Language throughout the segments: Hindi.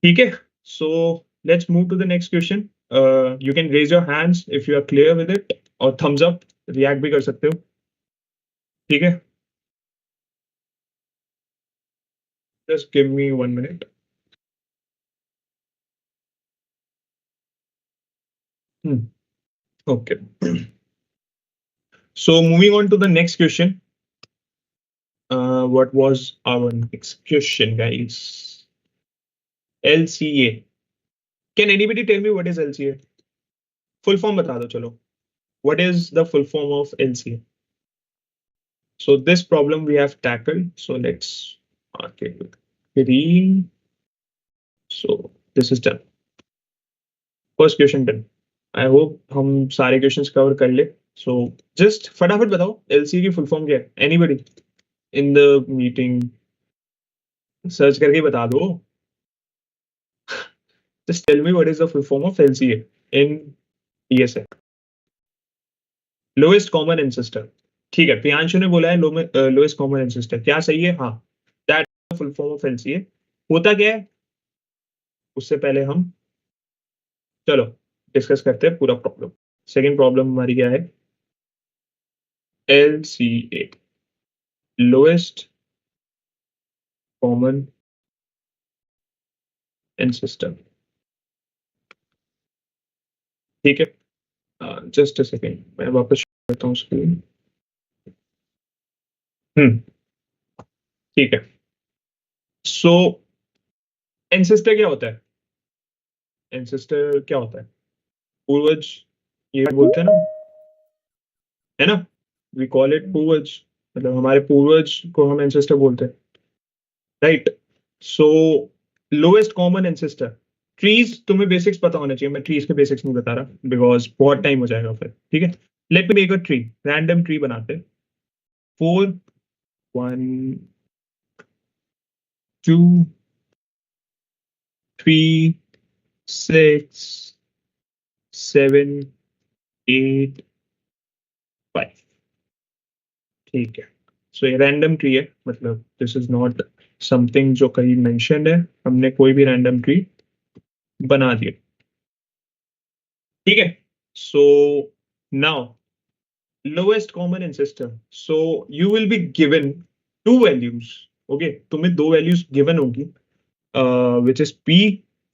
ठीक है, so let's move to the next question. You can raise your hands if you are clear with it, और thumbs up react भी कर सकते हो. ठीक है, just give me 1 minute. Okay. So moving on to the next question. What was our next question, guys? LCA. Can anybody tell me what is LCA? Full form bata do chalo. What is the full form of LCA? So this problem we have tackled. So let's mark it with green. So this is done. First question done. I hope हम सारे questions cover कर ले. So just फटाफट बताओ LCA की full form क्या है? Anybody in the meeting search करके बता दो. Just tell me what is the full form of LCA in ESA. Lowest common ancestor. ठीक है, प्रियांशु ने बोला है लोएस्ट कॉमन एंसेस्टर. क्या सही है? हाँ, that full form of LCA. होता क्या है उससे पहले हम चलो डिस्कस करते हैं पूरा प्रॉब्लम. सेकंड प्रॉब्लम हमारी क्या है? LCA, lowest common ancestor. ठीक है, जस्ट अ सेकेंड, मैं वापस करता हूँ स्क्रीन. ठीक है. सो एंसेस्टर क्या होता है? एंसेस्टर क्या होता है? पूर्वज, ये बोलते हैं ना, है ना? वी कॉल इट पूर्वज, मतलब हमारे पूर्वज को हम एंसेस्टर बोलते हैं, राइट? सो लोएस्ट कॉमन एंसेस्टर. ट्रीज तुम्हें बेसिक्स पता होना चाहिए. मैं ट्रीज के बेसिक्स नहीं बता रहा बिकॉज बहुत टाइम हो जाएगा फिर. ठीक है, let me make a tree. Random tree बनाते. 4 1 2 3 6 7 8 5. ठीक है, सो ये रैंडम ट्री है, मतलब दिस इज नॉट समथिंग जो कहीं मेंशन्ड है. हमने कोई भी रैंडम ट्री बना दिया. ठीक है, so now lowest common ancestor. So you will be given 2 values. Okay, तुम्हें 2 वैल्यूज गिवन होगी, which is p.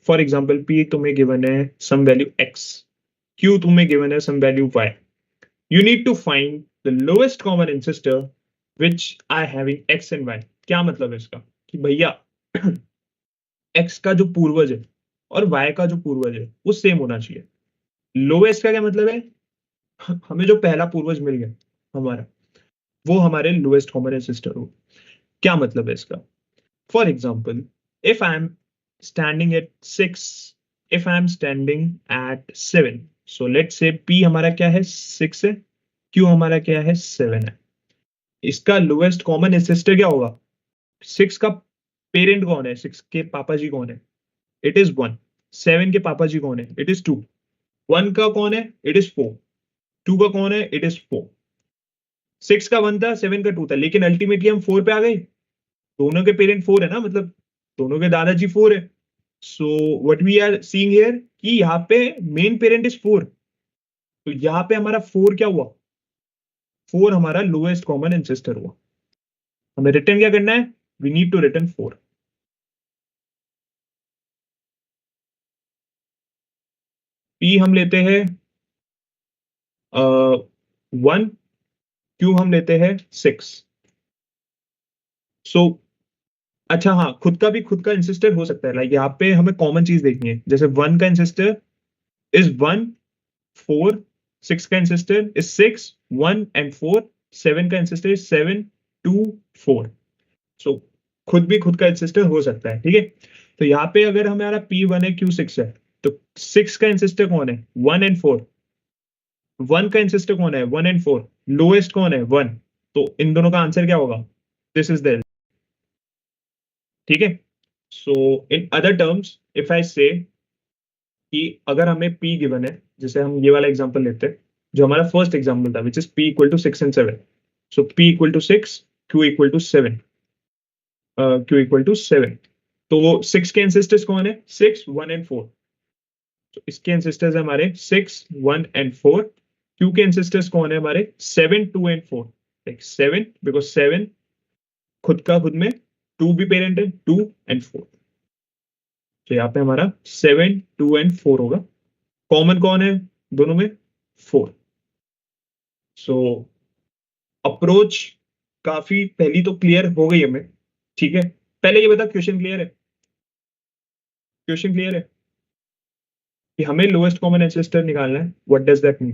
For example p तुम्हें गिवन है सम वैल्यू x, q तुम्हें गिवन है some value y. You need to find the lowest common ancestor which are having x and y. क्या मतलब है इसका? कि भैया x का जो पूर्वज है और y का जो पूर्वज है वो सेम होना चाहिए. लोएस्ट का क्या मतलब है? हमें जो पहला पूर्वज मिल गया हमारा, वो हमारे लोएस्ट कॉमन एंसेस्टर हो. क्या मतलब है इसका? For example, if I am standing at 6, if I am standing at 7, so let's say p हमारा क्या है? 6 है, q हमारा क्या है? 7 है. इसका लोएस्ट कॉमन एंसेस्टर क्या होगा? 6 का पेरेंट कौन है? 6 के पापा जी कौन है? It is 1. 7 के पापा जी कौन है? It is 2. 1 का कौन है? It is 4. 2 का कौन है? It is 4. 6 का 1 था, 7 का 2 था, लेकिन अल्टीमेटली हम 4 पे आ गए. दोनों के पेरेंट 4 है ना, मतलब दोनों के दादाजी 4 है. So what we are seeing here कि यहाँ पे मेन पेरेंट इज 4. तो यहाँ पे हमारा 4 क्या हुआ? 4 हमारा लोएस्ट कॉमन एंसेस्टर हुआ. हमें रिटर्न क्या करना है? We need to return 4. p हम लेते हैं 1, q हम लेते हैं 6. सो अच्छा, हाँ, खुद का एंसेस्टर हो सकता है. लाइक यहाँ पे हमें कॉमन चीज देखनी है. जैसे 1 का एंसेस्टर इज 1 4, 6 का एंसेस्टर इज 6 1 एंड 4, 7 का एंसेस्टर इज 7 2 4. सो खुद का एंसेस्टर हो सकता है. ठीक है, तो यहाँ पे अगर हमारा p1 है, q6 है, तो 6 का एंसेस्टर कौन है? 1 एंड 4. 1 का एंसेस्टर कौन है? 1 एंड 4. लोएस्ट कौन है? 1. तो इन दोनों का आंसर क्या होगा? This is the. ठीक है, so in other terms if I say कि अगर हमें p गिवन है, जैसे हम ये वाला एग्जांपल लेते हैं जो हमारा फर्स्ट एग्जांपल था, which is p equal to 6 and 7. So p equal to 6, q equal to 7, q equal to 7. तो 6 के एंसेस्टर्स कौन है? 6, 1 एंड 4। तो इसके एंसेस्टर्स है हमारे 6, 1 एंड 4। क्यू के एंसेस्टर्स कौन है हमारे? 7, 2 एंड 4। लाइक 7 बिकॉज 7 खुद का खुद में, 2 भी पेरेंट है, 2 एंड 4। तो यहाँ पे हमारा 7, 2 एंड 4 होगा। कॉमन कौन है दोनों में? 4। सो अप्रोच काफी पहली तो क्लियर हो गई हमें, ठीक है। पहले ये बता, क्वेश्चन क्लियर है? क्वेश्चन क्लियर है कि हमें लोएस्ट कॉमन एंसेस्टर निकालना है। What does that mean?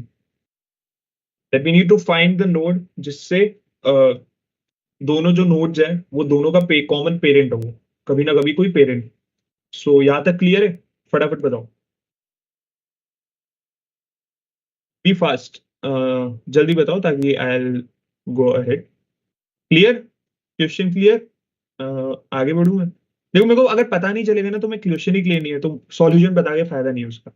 That we need to find the node जिससे दोनों जो नोड्स हैं वो दोनों का कॉमन पेरेंट हो, कभी ना कभी कोई पेरेंट। सो यहां तक क्लियर है? फटाफट बताओ, बी फास्ट, जल्दी बताओ ताकि I will go ahead. Clear? Question clear? आगे बढ़ूं मैं? देखो, मेरे को अगर पता नहीं चलेगा ना तो मैं क्वेश्चन ही क्लियर नहीं है तो सॉल्यूशन बता के फायदा नहीं है उसका,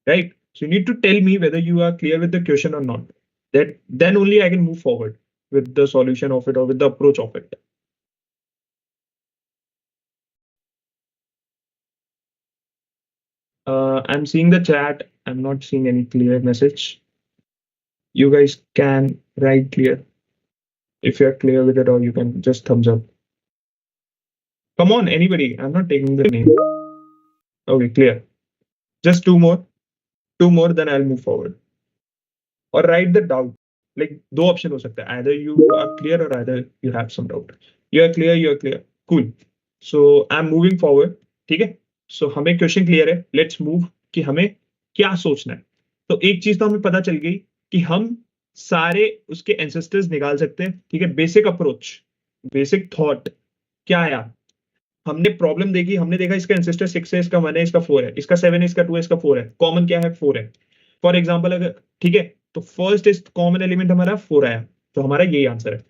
right? So you need to tell me whether you are clear with the question और not, that then only I can move forward with the solution of it or with the approach of it. I'm seeing the chat. I'm not seeing any clear message. You guys can write clear if you're clear with it, or you can just thumbs up. Come on, anybody. I'm not taking the name. Okay, clear. Just two more, then I'll move forward. Or write the doubt. Like दो option हो सकता है. Either you are clear or either you have some doubt. You are clear. You are clear. Cool. So I'm moving forward. ठीक है? So हमें क्वेश्चन क्लियर है. Let's move कि हमें क्या सोचना है. तो एक चीज तो हमें पता चल गई कि हम सारे उसके एंसेस्टर्स निकाल सकते हैं, ठीक है। बेसिक अप्रोच, बेसिक थॉट क्या है यार? हमने प्रॉब्लम देखी, हमने देखा इसका एंसेस्टर 6 है, इसका 1 है, इसका 4 है, इसका 7 है, इसका 2 है, इसका 4 है। कॉमन क्या है? 4 है। फॉर एग्जाम्पल अगर, ठीक है, तो फर्स्ट इज कॉमन एलिमेंट हमारा 4 आया, तो हमारा यही आंसर है।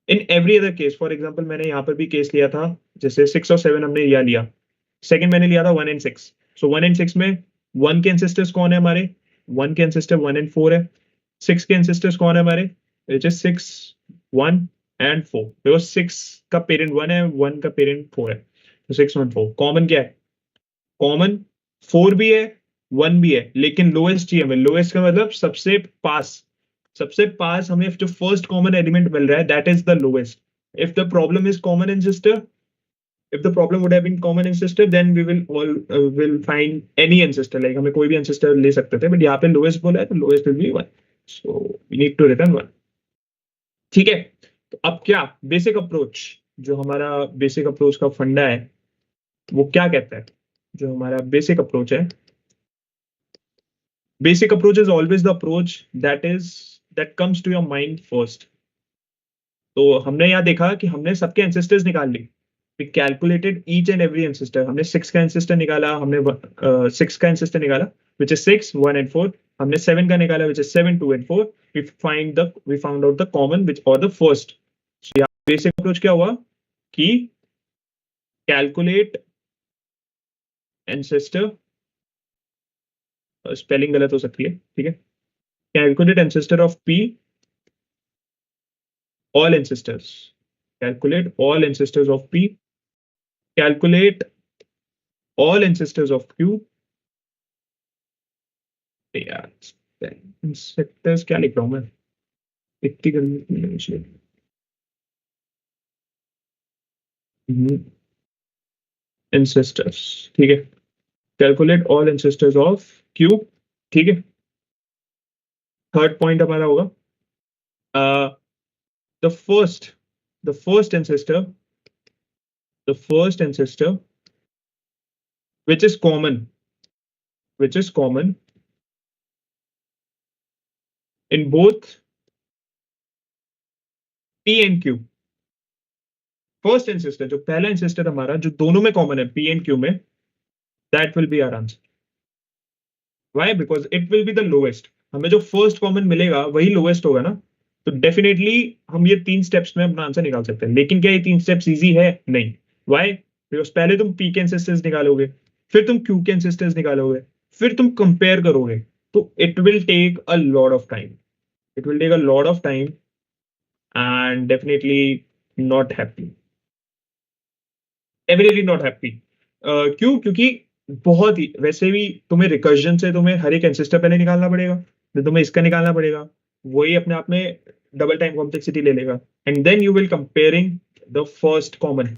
In every other case, for example मैंने यहाँ पर भी केस लिया था, जैसे 6 और 7 हमने यह लिया, सेकंड मैंने लिया था 1 एंड 6। सो 1 एंड 6 में 1 के एंसेस्टर्स कौन है हमारे? 1 के एंसेस्टर 1 एंड 4 है। 6 के एंसेस्टर्स कौन है हमारे? विच इज 6, 1 एंड 4, बिकॉज 6 का पेरेंट 1 है, 1 का पेरेंट 4 है, तो 6, 1, 4। कॉमन क्या है? कॉमन 4 भी है, 1 भी है, लेकिन लोएस्ट ही हमें। लोएस्ट का मतलब सबसे पास, सबसे पास हमें जो फर्स्ट कॉमन एलिमेंट मिल रहा है, that is the lowest. If the problem is common ancestor, if the problem would have been common ancestor, then we will find any ancestor, like हमें कोई भी ancestor ले सकते थे, but यहाँ पे lowest बोला है तो lowest will be 1, so we need to return 1। ठीक है, तो अब क्या बेसिक अप्रोच, जो हमारा बेसिक अप्रोच का फंडा है वो क्या कहता है? जो हमारा बेसिक अप्रोच है, basic approach is always the approach that comes to your mind first. तो हमने यहाँ देखा कि हमने सबके एंसेस्टर्स निकाल ली, we calculated each and every ancestor। हमने 6 का एंसेस्टर निकाला, हमने 6 का एंसेस्टर निकाला which is 6, 1 and 4। हमने 7 का निकाला which is 7, 2 and 4। we found out the common which or the first। so यहाँ बेसिक अप्रोच क्या हुआ कि कैलकुलेट एंसेस्टर, स्पेलिंग गलत हो सकती है, ठीक है। Calculate ancestor of P, all ancestors, calculate all ancestors of P, calculate all ancestors of Q। यार इंसेक्टर्स क्या लिख रहा हूं मैं, इतनी गंदी एंसेस्टर्स, ठीक है। Calculate all ancestors of Q, ठीक है। थर्ड पॉइंट हमारा होगा the first the first ancestor the first ancestor which is common in both P and Q। First ancestor, जो पहला एंसेस्टर हमारा जो दोनों में कॉमन है, P एंड Q में, that will be our answer. Why? Because it will be the lowest. हमें जो फर्स्ट कॉमन मिलेगा वही लोएस्ट होगा ना, तो डेफिनेटली हम ये 3 स्टेप्स में अपना आंसर निकाल सकते हैं। लेकिन क्या ये 3 स्टेप्स इजी है? नहीं। व्हाई? बिकॉज पहले तुम P के एंसेस्टर्स निकालोगे, फिर तुम Q के एंसेस्टर्स निकालोगे, फिर तुम कंपेयर करोगे, तो it will take a lot of time, it will take a lot of time and definitely not happy. Definitely not happy. क्यों? क्योंकि बहुत ही वैसे भी तुम्हें रिकर्जन से तुम्हें हर एक एंसेस्टर पहले निकालना पड़ेगा, फिर तुम्हें इसका निकालना पड़ेगा, वही अपने आप में डबल टाइम कॉम्प्लेक्सिटी ले लेगा, and then you will comparing the first common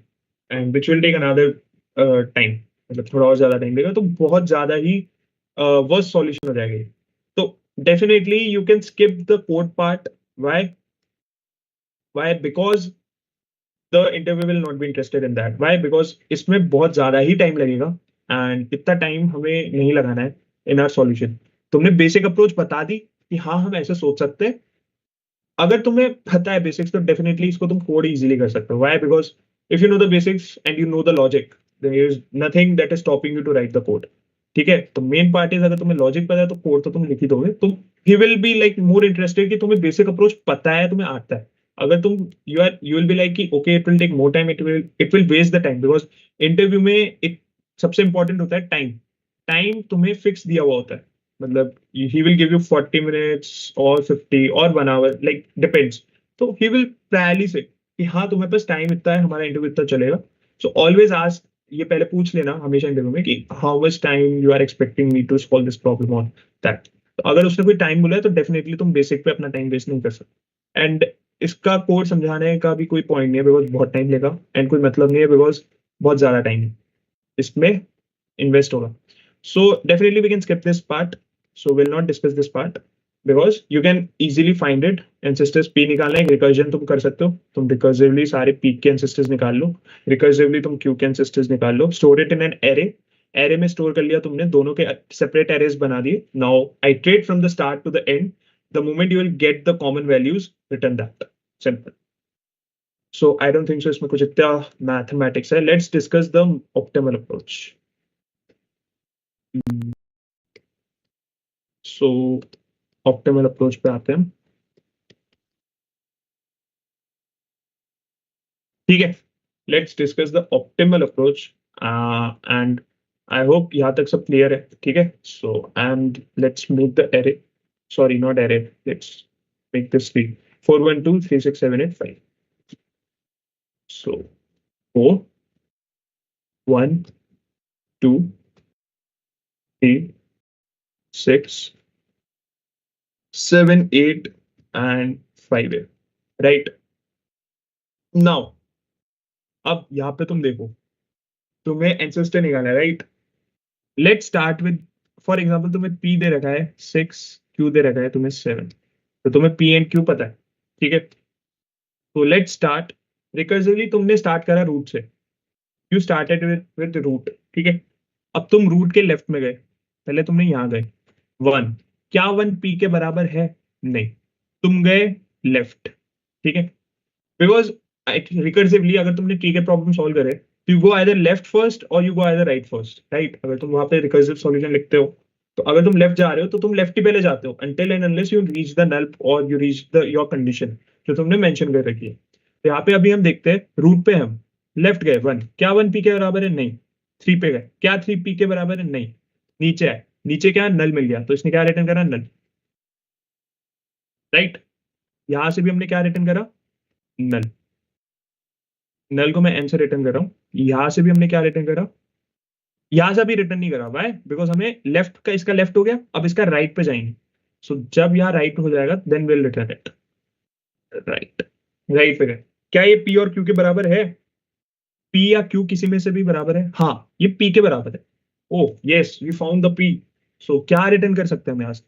and which will take another time, मतलब थोड़ा और ज्यादा टाइम लेगा, तो बहुत ज्यादा ही वर्स्ट सॉल्यूशन हो जाएगा ये। तो definitely you can skip the code part. Why because the interview will not be interested in that. Why? Because इसमें बहुत ज्यादा ही टाइम लगेगा एंड इतना टाइम हमें नहीं लगाना है इन आर सॉल्यूशन। तुमने बेसिक अप्रोच बता दी कि हाँ हम ऐसे सोच सकते हैं, अगर तुम्हें पता है बेसिक्स तो डेफिनेटली इसको तुम कोड इजीली कर सकते हो। Why? Because if you know the basics and you know the logic, there is nothing that is stopping you to write the code. ठीक है, तो मेन पार्ट इज अगर तुम्हें लॉजिक पता है तो कोड तो तुम लिख ही दोगे। तो he will be like more interested कि तुम्हें बेसिक अप्रोच पता है, तुम्हें आता है। अगर तुम यू विल बी लाइक कि okay it will take more time, it will waste the time, because interview में एक सबसे इंपॉर्टेंट होता है टाइम। टाइम तुम्हें फिक्स दिया हुआ होता है, मतलब he will give you 40 minutes or 50 or 1 hour, like depends. तो he will प्रायली से कि हाँ तुम्हारे पास टाइम इतना है, हमारा इंटरव्यू इतना चलेगा। सो ऑलवेज आस्क, ये पहले पूछ लेना हमेशा इंटरव्यू में कि how much time you are expecting me to solve this problem on that. तो अगर उसने कोई टाइम बोला है तो डेफिनेटली तुम बेसिक पे अपना टाइम वेस्ट नहीं कर सकते। एंड इसका कोड समझाने का भी कोई पॉइंट नहीं है, बिकॉज बहुत टाइम लेगा एंड कोई मतलब नहीं है, बिकॉज बहुत ज्यादा टाइम इसमें इन्वेस्ट होगा। So definitely we can skip this part. So we'll not discuss this part because you can easily find it. Ancestors p निकालना है, recursion तुम कर सकते हो, तुम recursively सारे p के ancestors निकाल लो, recursively तुम q के ancestors निकाल लो, store it in an array. array में store कर लिया तुमने, दोनों के separate arrays बना दिए। Now iterate from the start to the end. The moment you will get the common values, return that. Simple. So I don't think so इसमें कुछ इतना mathematics है। Let's discuss the optimal approach. So optimal approach पे आते हैं। ठीक है, let's discuss the optimal approach and I hope यहाँ तक सब क्लियर है। ठीक है, so and let's make the array, sorry not array, let's make this 3 4 1 2 3 6 7 8 5। So 4 1 2 3 6 7 8 and 5 है, राइट। नाउ अब यहाँ पे तुम देखो, तुम्हें एंसेस्टर निकालना है, right. Let start with, for example तुम्हें पी दे रखा है 6, क्यू दे रखा है तुम्हें 7, तो तुम्हें पी एंड क्यू पता है। ठीक है, तो लेट स्टार्ट रिकर्सिवली, तुमने स्टार्ट करा रूट से, यू स्टार्टेड विद रूट। ठीक है, अब तुम रूट के लेफ्ट में गए, पहले तुमने यहाँ गए 1, क्या 1 पी के बराबर है? नहीं, तुम गए लेफ्ट। ठीक है, बिकॉज रिकर्सिवली अगर तुमने ट्री के प्रॉब्लम सॉल्व करे तो you go either left first और you go either right first, right. अगर तुम वहां पे रिकर्सिव सॉल्यूशन लिखते हो तो अगर तुम लेफ्ट जा रहे हो तो तुम लेफ्ट ही पहले जाते हो until and unless you reach the null or you reach the your condition जो तुमने मेंशन कर रखी है। तो यहाँ पे अभी हम देखते हैं रूट पे हम लेफ्ट गए 1, क्या 1 पी के बराबर है? नहीं। 3 पे गए, क्या 3 पी के बराबर है? नहीं। नीचे है, नीचे क्या नल मिल गया, तो इसने क्या रिटर्न करा? नल, राइट। यहां से भी हमने क्या रिटर्न करा? नल। नल को मैं एन से रिटर्न कर रहा हूँ। यहां से भी हमने क्या रिटर्न करा? यहां से भी रिटर्न नहीं करा। वाई? बिकॉज हमें लेफ्ट का, इसका लेफ्ट हो गया, अब इसका राइट पे जाएंगे। सो जब यहाँ राइट हो जाएगा then will return it, right. Right पे गए, क्या ये पी और क्यू के बराबर है? पी या क्यू किसी में से भी बराबर है? हाँ, ये पी के बराबर है। Oh yes, we found the P. So क्या रिटर्न कर सकते हैं हम यहाँ से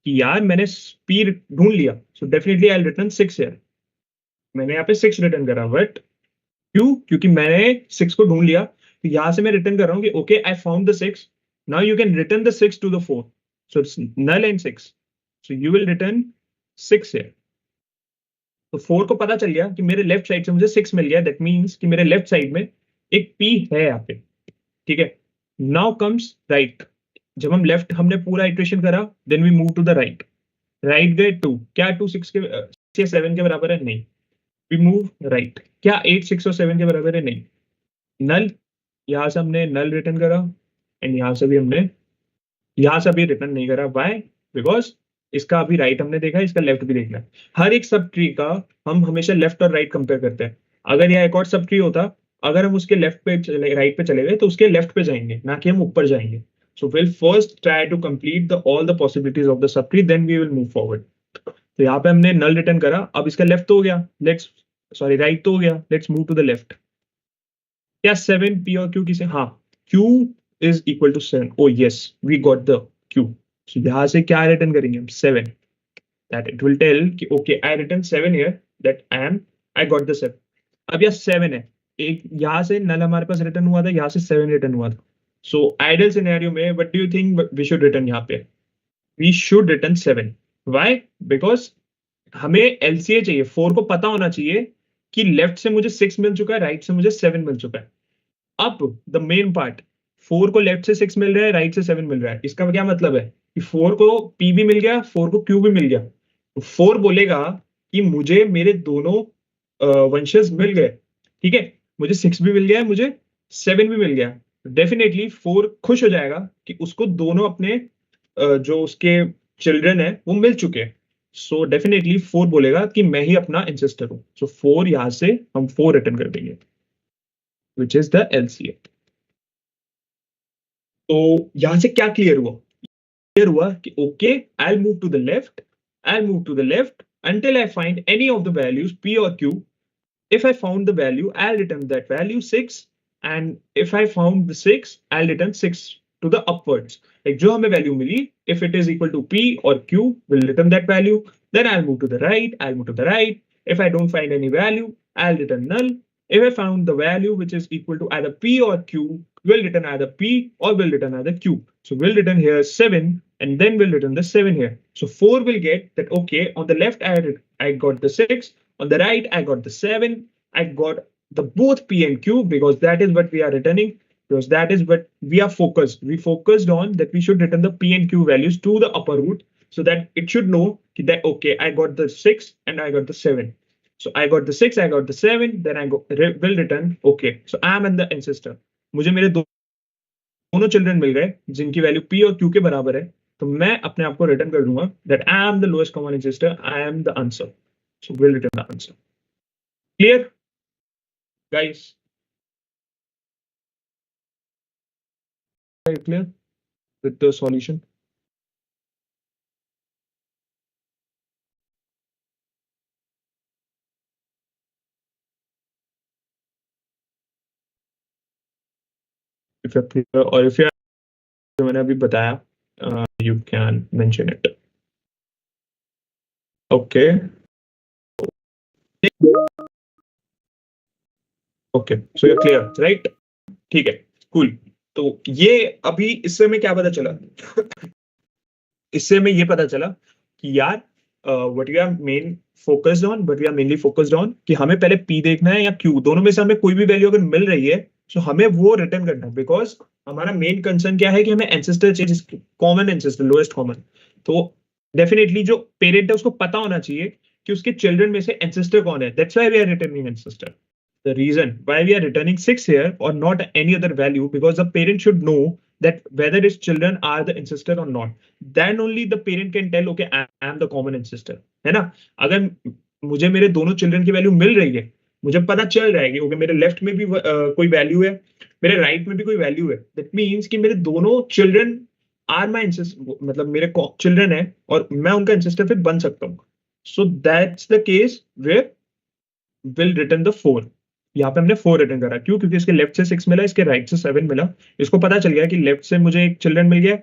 कि यार मैंने पी ढूंढ लिया, सो डेफिनेटली आई रिटर्न 6 यार। मैंने यहाँ पे 6 रिटर्न करा, बट क्यों? क्योंकि मैंने 6 को ढूंढ लिया, तो यहां से मैं रिटर्न कर रहा हूँ कि okay I found the 6, now you can return the 6 to the 4, so it's null and 6, so you will return 6 here. तो 4 को पता चल गया कि मेरे लेफ्ट साइड से मुझे 6 मिल गया, दैट मीन्स कि मेरे लेफ्ट साइड में एक पी है यहाँ पे। ठीक है, नाउ कम्स राइट। जब हम लेफ्ट हमने पूरा इटरेशन करा, then we move to the right. Right गए 2, क्या 2 6 के 7 के बराबर है? नहीं। वी मूव राइट, क्या 8 6 और 7 के बराबर है? नहीं। नल, यहां से हमने नल रिटर्न करा एंड यहां से भी हमने, यहां से भी रिटर्न नहीं करा। वाई? बिकॉज इसका अभी राइट हमने देखा, इसका लेफ्ट भी देखना है। हर एक सब ट्री का हम हमेशा लेफ्ट और राइट कंपेयर करते हैं। अगर यह एक और सब ट्री होता अगर हम उसके लेफ्ट पे चले, राइट पे चले गए तो उसके लेफ्ट पे जाएंगे, ना कि हम ऊपर जाएंगे. So will first try to complete the all the possibilities of the sub tree, then we will move forward. तो यहाँ पे हमने नल रिटर्न करा. अब इसका लेफ्ट तो हो गया, लेट्स सॉरी राइट तो हो गया, let's move to the left. क्या 7 पी और क्यू किसे, हाँ, Q is equal to 7. Oh yes, we got the Q. So यहाँ से क्या रिटर्न करेंगे हम, 7. दैट इट विल टेल कि okay I return 7 here, that I got the 7. अब यह 7 है, एक यहाँ से नल हमारे पास रिटर्न हुआ था, यहाँ से 7 रिटर्न हुआ था. सो आइडल सिनेरियो में what do you think we should return यहाँ पे, we should return 7. Why? Because हमें एलसीए चाहिए, 4 को पता होना चाहिए कि लेफ्ट से मुझे 6 मिल चुका है, राइट से मुझे 7 मिल चुका है. अब द मेन पार्ट, 4 को लेफ्ट से 6 मिल रहा है, राइट से 7 मिल रहा है. इसका क्या मतलब है कि 4 को पी भी मिल गया, 4 को क्यू भी मिल गया. तो 4 बोलेगा कि मुझे मेरे दोनों वंशज मिल गए. ठीक है, मुझे 6 भी मिल गया है, मुझे 7 भी मिल गया. डेफिनेटली 4 खुश हो जाएगा कि उसको दोनों अपने जो उसके चिल्ड्रन है वो मिल चुके हैं. सो डेफिनेटली 4 बोलेगा कि मैं ही अपना एंसेस्टर हूं. सो 4 यहां से हम 4 रिटर्न कर देंगे, विच इज द एलसीए. तो यहां से क्या क्लियर हुआ, क्लियर हुआ कि okay I move to the left, I move to the left until I find any of the values P or Q. If I found the value, I'll return that value 6, and if I found the 6, I'll return 6 to the upwards. Like जो हमें value milli, if it is equal to P or Q, we'll return that value. Then I'll move to the right, I'll move to the right. If I don't find any value, I'll return null. If I found the value which is equal to either P or Q, we'll return either P or we'll return either Q. So we'll return here 7 and then we'll return the 7 here. So 4 will get that, okay, on the left I got the 6, on the right I got the 7, I got the both P and Q because that is what we are returning, because that is what we are focused. We focused on that we should return the P and Q values to the upper root so that it should know that, okay, I got the 6 and I got the 7. So I got the 6, I got the 7, then I will return, okay. So I am in the ancestor. मुझे मेरे दोनों चिल्ड्रन मिल गए जिनकी वैल्यू P और Q के बराबर है. तो मैं अपने आप को रिटर्न कर दूंगा that I am the lowest common ancestor, I am the answer. So we'll return the answer. Clear, guys? Are you clear with the solution? If you're clear or if you're, जो मैंने अभी बताया, you can mention it. Okay. Okay. So you're clear, right? ठीक है, cool. तो ये अभी इससे हमें क्या पता चला? इससे हमें ये पता चला कि यार what we are main focused on, what we are mainly focused on कि हमें पहले पी देखना है या क्यू, दोनों में से हमें कोई भी वैल्यू अगर मिल रही है तो हमें वो रिटर्न करना है. बिकॉज हमारा मेन कंसर्न क्या है कि हमें एंसेस्टर चाहिए, कॉमन एंसेस्टर, लोएस्ट कॉमन. तो डेफिनेटली जो पेरेंट है उसको पता होना चाहिए कि उसके चिल्ड्रन में से एंसेस्टर कौन है. That's why we are returning ancestor. The reason why we are returning 6 here or not any other value, because the parent should know that whether its children are the ancestor or not. Then only the parent can tell, okay, I am the common ancestor. है ना? अगर मुझे मेरे दोनों चिल्ड्रन की वैल्यू मिल रही है, मुझे पता चल रहा है कि ओके मेरे लेफ्ट में भी कोई वैल्यू है, मेरे राइट में भी कोई वैल्यू है, दैट मीन्स कि मेरे दोनों चिल्ड्रन आर माई एंसेस्टर, मतलब मेरे चिल्ड्रन है और मैं उनका एंसेस्टर फिर बन सकता हूँ. So that's the case where will return the 4. यहाँ पे हमने 4 रिटर्न करा, क्यों? क्योंकि इसके लेफ्ट से 6 मिला, इसके राइट से 7 मिला. इसको पता चल गया कि लेफ्ट से मुझे एक चिल्ड्रन मिल गया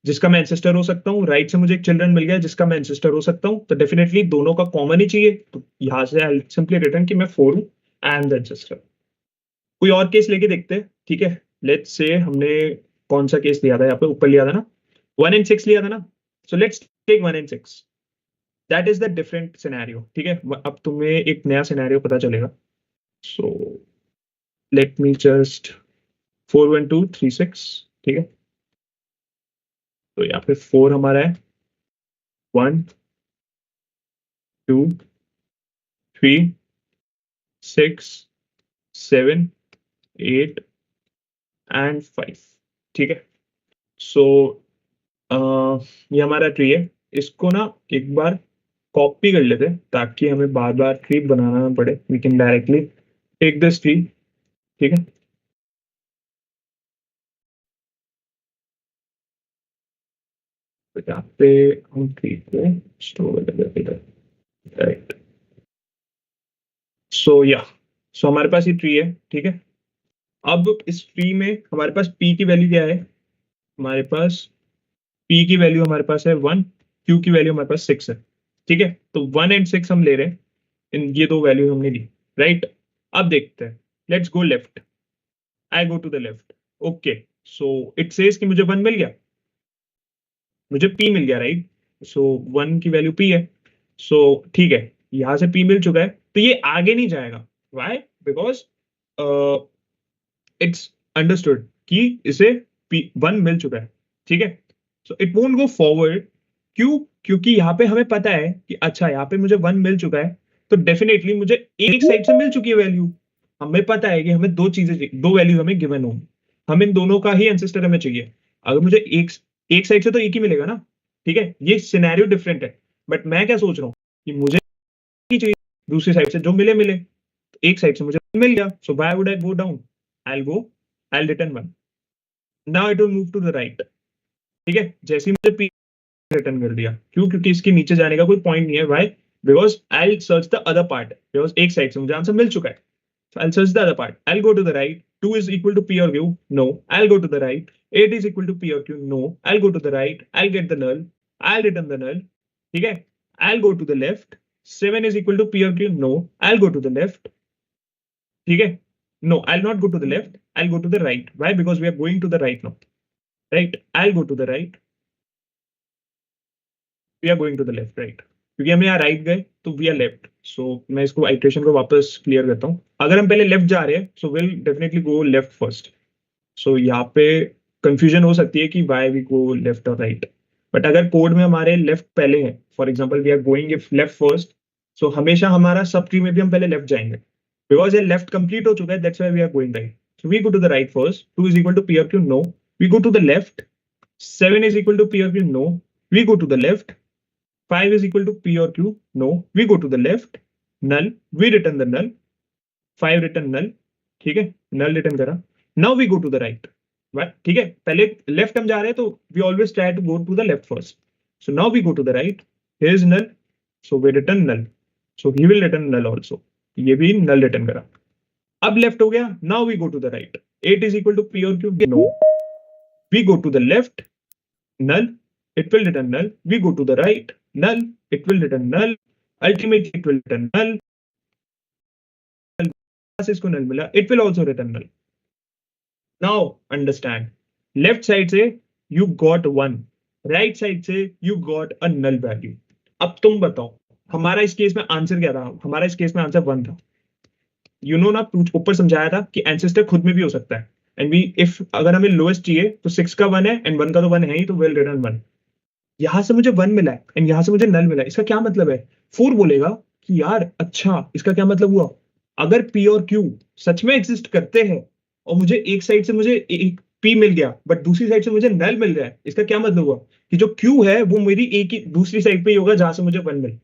जिसका मैं एंसेस्टर हो सकता हूँ, राइट से मुझे एक चिल्ड्रन मिल गया जिसका मैं एंसेस्टर हो सकता हूँ. तो डेफिनेटली दोनों का कॉमन ही चाहिए. तो यहाँ से आई सिंपली रिटर्न कि मैं 4 हूँ, आई एम द एंसेस्टर. कोई और केस लेके देखते हैं, ठीक है? लेट्स से हमने कौन सा केस लिया था, यहाँ पे ऊपर लिया था ना, 1 and 6 लिया था ना. So let's take 1 and 6. That is the different scenario. ठीक है, अब तुम्हें एक नया सिनेरियो पता चलेगा. सो let me just 4 1 2 3 6. ठीक है, तो यहाँ पे 4 हमारा है, 1 2 3 6 7 8 एंड 5. ठीक है, सो ये हमारा ट्री है. इसको ना एक बार कॉपी कर लेते हैं ताकि हमें बार बार ट्री बनाना ना पड़े. We can directly take this tree ठीक है, तो यहाँ पे हम थ्री को स्टोर राइट। सो या सो हमारे पास ये ट्री है, ठीक है। अब इस ट्री में हमारे पास पी की वैल्यू क्या है, हमारे पास पी की वैल्यू हमारे पास है 1, क्यू की वैल्यू हमारे पास 6 है, ठीक है। तो 1 एंड 6 हम ले रहे हैं, इन ये दो वैल्यू हमने ली, राइट। अब देखते हैं, let's go left, I go to the left. Okay, so it says कि मुझे 1 मिल गया, मुझे पी मिल गया, राइट। सो 1 की वैल्यू पी है, सो ठीक है, यहां से पी मिल चुका है, तो ये आगे नहीं जाएगा। वाई? बिकॉज इट्स अंडरस्टूड कि इसे वन मिल चुका है, ठीक है। So it won't go forward. क्यों? क्योंकि यहाँ पे हमें पता है कि अच्छा यहाँ पे मुझे वन मिल चुका है, तो डेफिनेटली मुझे एक साइड से मिल चुकी है वैल्यू। हमें पता है कि हमें दो चीजें चाहिए, दो वैल्यू हमें गिवन होंगी, हम इन दोनों का ही एंसेस्टर हमें चाहिए। अगर मुझे एक एक साइड से तो एक ही मिलेगा ना, ठीक है। ये सिनेरियो डिफरेंट है, बट मैं क्या सोच रहा हूँ कि मुझे ही चाहिए, दूसरी साइड से जो मिले मिले। एक साइड से मुझे मिल गया, so why would I go down? I go, I return one. Now it will move to the right, ठीक है। जैसे ही मुझे पी रिटर्न कर दिया, क्यों? क्योंकि इसके नीचे जाने का कोई पॉइंट नहीं है। Why? Because I search the other part, because एक साइड से मुझे आंसर मिल चुका है। So I'll search the other part. I'll go to the right. 2 is equal to P or Q. No. I'll go to the right. 8 is equal to P or Q. No. I'll go to the right. I'll get the null. I'll return the null. ठीक है? I'll go to the left. 7 is equal to P or Q. No. I'll go to the left. ठीक है? No, I'll not go to the left. I'll go to the right. Why? Because we are going to the right now. Right? I'll go to the right. We are going to the left. Right? क्योंकि हम यहाँ राइट गए तो वी आर लेफ्ट। सो मैं इसको आइट्रेशन को वापस क्लियर करता हूँ। अगर हम पहले लेफ्ट जा रहे हैं, so will definitely go left first. So यहाँ पे कंफ्यूजन हो सकती है कि वाई वी गो लेफ्ट और राइट, बट अगर कोड में हमारे लेफ्ट पहले है, for example we are going left first, so हमेशा हमारा सब ट्री में भी हम पहले लेफ्ट जाएंगे, बिकॉज ये लेफ्ट कंप्लीट हो चुका है, that's why we are going right. So we go to the right first. 2 is equal to P or Q, no. We go to the left. 7 is equal to P or Q, no. We go to the left. 5 is equal to P or Q, no. We go to the left, null, we return the null, 5 return null, ठीक है, null return करा। Now we go to the right, ठीक है, पहले लेफ्ट हम जा रहे हैं तो we always try to go to the left first. So now we go to the right, here is null, so we return null, so he will return null also, ये भी null return करा। अब लेफ्ट हो गया, now we go to the right, 8 is equal to P or Q, no. We go to the left, null, it will return null. We go to the right, null, it will return null. Ultimately, it will return null. इसको null मिला, it will also return null. Now understand, left side से you got 1, right side से you got a null value. अब तुम बताओ हमारा इस केस में आंसर क्या था? हमारा इस केस में आंसर 1 था। यू नो ना, ऊपर समझाया था कि एंसेस्टर खुद में भी हो सकता है, एंड वी इफ अगर हमें लोएस्ट चाहिए तो 6 का 1 है एंड 1 का तो 1 है ही, तो विल रिटर्न 1। यहां से मुझे 1 मिला है एंड यहां से मुझे नल मिला है, इसका क्या मतलब है? 4 बोलेगा कि यार अच्छा इसका क्या मतलब हुआ, अगर पी और क्यू सच में एग्जिस्ट करते हैं और मुझे एक साइड से मुझे एक पी मिल गया बट दूसरी साइड से मुझे नल मिल रहा है, इसका क्या मतलब हुआ कि जो क्यू है वो मेरी एक ही दूसरी साइड पे ही होगा जहां से मुझे 1 मिल।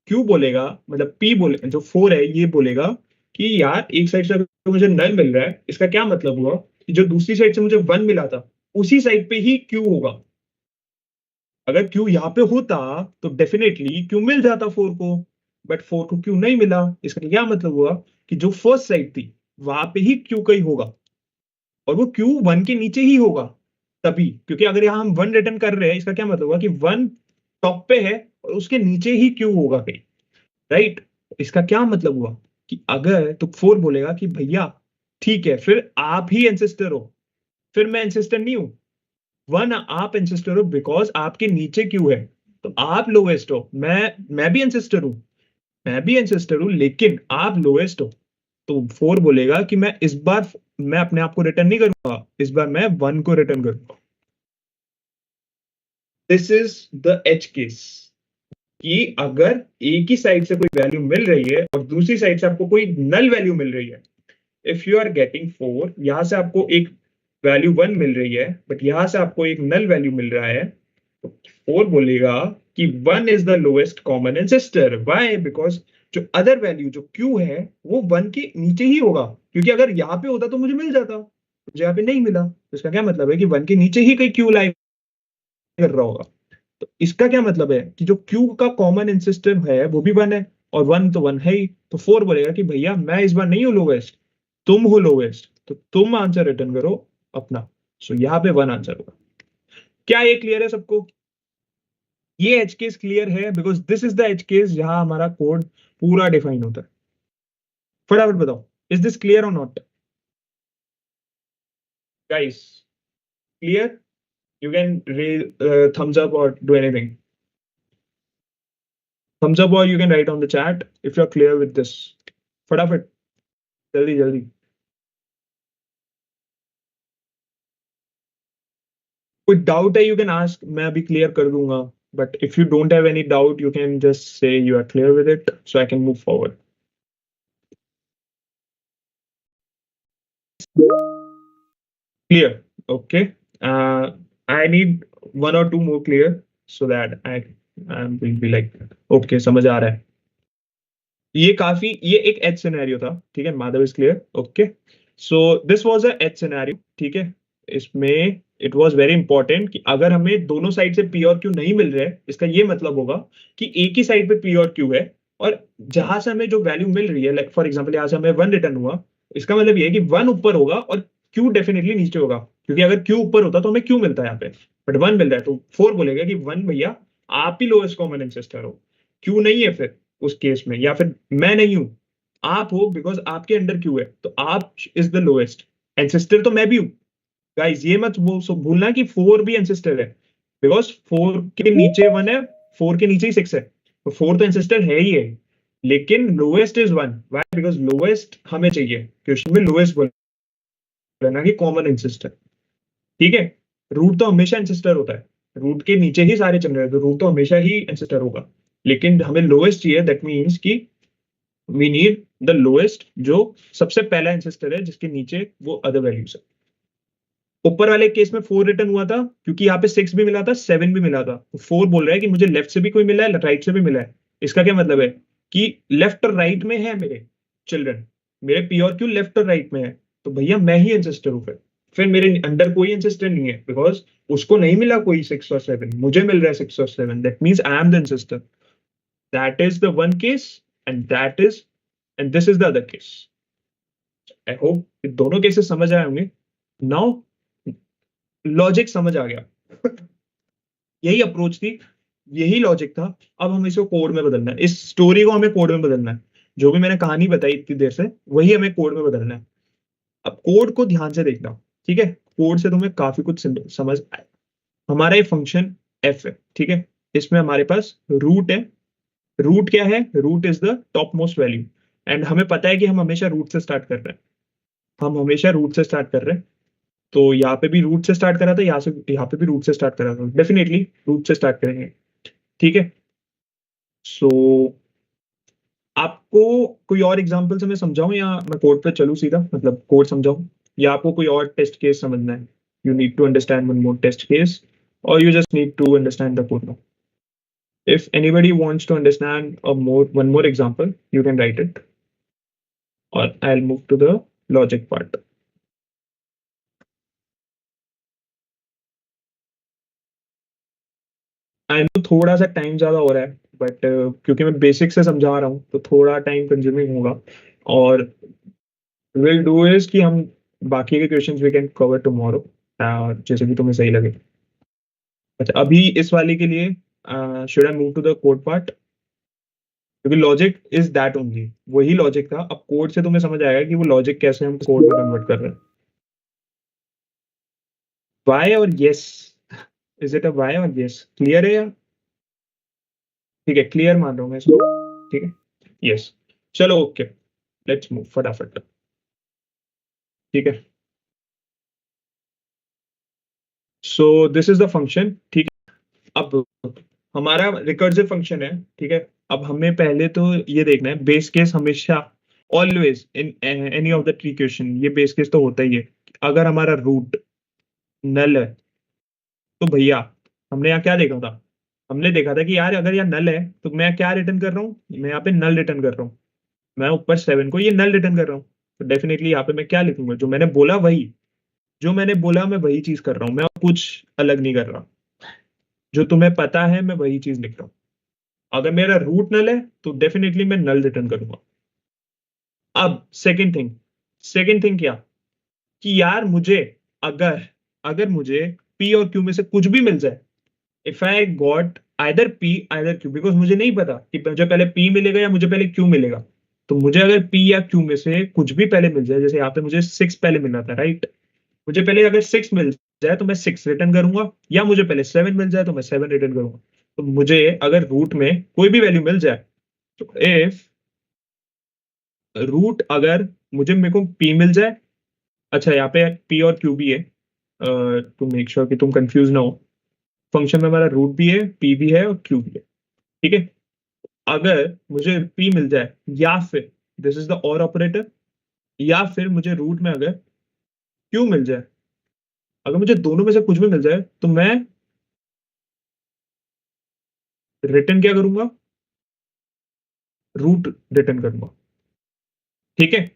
क्यू बोलेगा, मतलब पी बोले, जो 4 है ये बोलेगा कि यार एक साइड से अगर मुझे नल मिल रहा है, इसका क्या मतलब हुआ कि जो दूसरी साइड से मुझे 1 मिला था उसी साइड पे ही क्यू होगा। अगर क्यू यहाँ पे होता तो डेफिनेटली क्यू मिल जाता 4 को, बट 4 को क्यू नहीं मिला, इसका क्या मतलब हुआ कि जो फर्स्ट साइड थी वहां पे ही क्यू कहीं होगा, और वो क्यू 1 के नीचे ही होगा तभी, क्योंकि अगर यहाँ हम 1 रिटर्न कर रहे हैं, इसका क्या मतलब हुआ कि 1 टॉप पे है और उसके नीचे ही क्यू होगा कहीं, राइट। इसका क्या मतलब हुआ कि अगर तो 4 बोलेगा कि भैया ठीक है फिर आप ही एंसेस्टर हो, फिर मैं एंसेस्टर नहीं हूं। 1 आप एंसेस्टर हो बिकॉज आपके नीचे क्यू है, तो आप लोएस्ट हो। मैं भी एंसेस्टर हूं, मैं भी एंसेस्टर हूं, लेकिन आप लोएस्ट हो। तो 4 बोलेगा कि मैं इस बार मैं अपने आप को रिटर्न नहीं करूंगा, इस बार मैं 1 को रिटर्न करूंगा। This is the edge case, कि अगर एक ही साइड से कोई वैल्यू मिल रही है और दूसरी साइड से आपको कोई नल वैल्यू मिल रही है। इफ यू आर गेटिंग 4, यहां से आपको एक वैल्यू 1 मिल रही है बट यहां से आपको एक नल वैल्यू मिल रहा है, तो 4 बोलेगा कि 1 is the lowest common ancestor. Why? Because जो अदर वैल्यू जो Q है वो 1 के नीचे ही होगा, क्योंकि अगर यहाँ पे होता तो मुझे मिल जाता, मुझे यहाँ पे नहीं मिला, तो इसका क्या मतलब है कि 1 के नीचे ही कहीं Q लाई कर रहा होगा। तो इसका क्या मतलब है कि जो Q का कॉमन इंसिस्टर है वो भी 1 है, और 1 तो 1 है ही, तो 4 बोलेगा कि भैया मैं इस बार नहीं हूं लोवेस्ट, तुम हो लोवेस्ट, तो तुम आंसर रिटर्न करो अपना। सो यहाँ पे 1 आंसर होगा। क्या ये क्लियर है सबको? ये एज केस क्लियर है, because this is the edge case जहां हमारा कोड पूरा डिफाइन होता है। फटाफट बताओ, is this clear or not guys? Clear? You can raise thumbs up or do anything. Thumbs up, or you can write on the chat if you're clear with this. फटाफट, जल्दी जल्दी। कोई डाउट है यू कैन आस्क, मैं अभी क्लियर कर दूंगा, but if you don't have any doubt you can just say you are clear with it so I can move forward. Clear? Okay. I need one or two more clear so that I will be like okay, समझ आ रहा है। ये काफी, ये एक एज सिनेरियो था, ठीक है। Madhav is clear? Okay, so this was a edge scenario, ठीक है। इसमें इट वाज वेरी इंपॉर्टेंट कि अगर हमें दोनों साइड से पी और क्यू नहीं मिल रहे हैं, इसका ये मतलब होगा कि एक ही साइड पे पी और क्यू है, और जहां से हमें जो वैल्यू मिल रही है, लाइक फॉर एग्जांपल यहाँ से हमें 1 रिटर्न हुआ, इसका मतलब ये है कि 1 ऊपर होगा और क्यू डेफिनेटली नीचे होगा, क्योंकि अगर क्यू ऊपर होता तो हमें क्यू मिलता है यहाँ पे, बट 1 मिल रहा है, तो 4 बोलेगा कि 1 भैया आप ही लोएस्ट कॉमन एंसेस्टर हो, क्यू नहीं है फिर उस केस में, या फिर मैं नहीं हूं, आप हो, बिकॉज आपके अंडर क्यू है, तो आप इज द लोएस्ट एंसेस्टर, तो मैं भी हूं। गाइस ये मत भूलना कि 4 भी एंसेस्टर है, बिकॉज 4 के नीचे 1 है, 4 के नीचे ही 6 है, तो 4 तो एंसेस्टर है ही है, लेकिन lowest is 1। Why? Because lowest हमें चाहिए, क्वेश्चन में लोएस्ट बोला ना कि कॉमन एंसेस्टर, ठीक है। रूट तो हमेशा एंसेस्टर होता है, रूट के नीचे ही सारे चल रहे हैं, तो रूट तो हमेशा ही एंसेस्टर होगा, लेकिन हमें लोएस्ट चाहिए, दैट मीन्स कि वी नीड द लोएस्ट, जो सबसे पहला एंसेस्टर है जिसके नीचे वो अदर वैल्यूज है। ऊपर वाले केस में 4 रिटर्न हुआ था क्योंकि यहाँ पे 6 भी मिला था, 7 भी मिला था, तो 4 बोल रहा है कि मुझे लेफ्ट से भी कोई मिला है, राइट से भी मिला है। इसका क्या मतलब है कि लेफ्ट और राइट में है मेरे चिल्ड्रन, मेरे पी और क्यू लेफ्ट और राइट में है, तो भैया मैं ही एंसेस्टर हूँ फिर मेरे अंडर कोई एंसेस्टर नहीं है, बिकॉज उसको नहीं मिला कोई 6 और 7, मुझे मिल रहा है 6 और 7, that means I am the ancestor. That is the one case, and this is the other case. I hope दोनों केसेस समझ आए होंगे। नाउ लॉजिक समझ आ गया। यही अप्रोच थी, यही लॉजिक था। अब हम इसको कोड में बदलना है, इस स्टोरी को हमें कोड में बदलना है, जो भी मैंने कहानी बताई इतनी देर से वही हमें कोड में बदलना है। अब कोड को ध्यान से देखना, ठीक है, कोड से तुम्हें काफी कुछ समझ आए। हमारा ये फंक्शन एफ है, ठीक है, इसमें हमारे पास रूट है। रूट क्या है? Root is the top most value, and हमें पता है कि हम हमेशा रूट से स्टार्ट कर रहे हैं, हम हमेशा रूट से स्टार्ट कर रहे हैं। तो यहाँ पे भी रूट से स्टार्ट करा था, यहाँ पे भी रूट से स्टार्ट करा था, डेफिनेटली रूट से स्टार्ट करेंगे, ठीक है। सो आपको कोई और एग्जांपल से मैं समझाऊं, या मैं कोड पे चलूं सीधा, मतलब कोड समझाऊं, या आपको कोई और टेस्ट केस समझना है? You need to understand one more test case, or you just need to understand the code now. If anybody wants to understand one more example, you can write it, or I'll move to the logic part. I know थोड़ा सा टाइम ज्यादा हो रहा है, बट क्योंकि मैं बेसिक से समझा रहा हूँ तो थोड़ा टाइम कंज्यूमिंग होगा, और विल डू इज कि हम बाकी के questions we can cover tomorrow, जैसे भी तुम्हें सही लगे। अच्छा, अभी इस वाले के लिए should I move to the code part, क्योंकि लॉजिक इज दैट ओनली, वही लॉजिक था। अब कोड से तुम्हें समझ आएगा कि वो लॉजिक कैसे हम कोड में कन्वर्ट कर रहे हैं। Y or yes, is it a Y or yes? Clear है या? ठीक है, क्लियर मान रहा हूँ मैं इसको, ठीक है, यस। चलो ओके, लेट्स मूव फटाफट, ठीक है। So this is the function, ठीक है। अब हमारा रिकर्सिव फंक्शन है, ठीक है। अब हमें पहले तो ये देखना है, बेस केस हमेशा always in any of the tree question, ये बेस केस तो होता ही है। अगर हमारा रूट नल है तो भैया हमने यहाँ क्या देखा था, हमने देखा था कि यार अगर यहाँ नल है तो मैं क्या रिटर्न कर रहा हूँ, मैं यहाँ पे नल रिटर्न कर रहा हूँ। मैं ऊपर 7 को ये नल रिटर्न कर रहा हूँ। तो डेफिनेटली यहाँ पे मैं क्या लिखूंगा, जो मैंने बोला वही, जो मैंने बोला मैं वही चीज कर रहा हूँ, मैं कुछ अलग नहीं कर रहा। जो तुम्हें पता है मैं वही चीज लिख रहा हूँ। अगर मेरा रूट नल है तो डेफिनेटली मैं नल रिटर्न करूंगा। अब सेकेंड थिंग क्या, कि यार मुझे, अगर अगर मुझे पी और क्यू में से कुछ भी मिल जाए, if I got either P either Q, because मुझे नहीं पता कि मुझे पहले पी मिलेगा या मुझे पहले क्यू मिलेगा। तो मुझे अगर पी या क्यू में से कुछ भी पहले मिल जाए, जैसे यहाँ पे मुझे 6 पहले मिलना था, राइट। मुझे पहले अगर 6 मिल जाए तो मैं 6 रिटर्न करूंगा, या मुझे पहले 7 मिल जाए तो मैं 7 रिटर्न करूंगा। तो मुझे अगर रूट में कोई भी वैल्यू मिल जाए, तो इफ रूट, अगर मुझे मेरे को पी मिल जाए, अच्छा यहाँ पे पी और क्यू भी है, टू मेक श्योर कि तुम कंफ्यूज ना हो। फंक्शन में हमारा रूट भी है, पी भी है और क्यू भी है, ठीक है। अगर मुझे पी मिल जाए, या फिर दिस इज द और ऑपरेटर, या फिर मुझे रूट में अगर क्यू मिल जाए, अगर मुझे दोनों में से कुछ भी मिल जाए तो मैं रिटर्न क्या करूंगा, रूट रिटर्न करूंगा, ठीक है।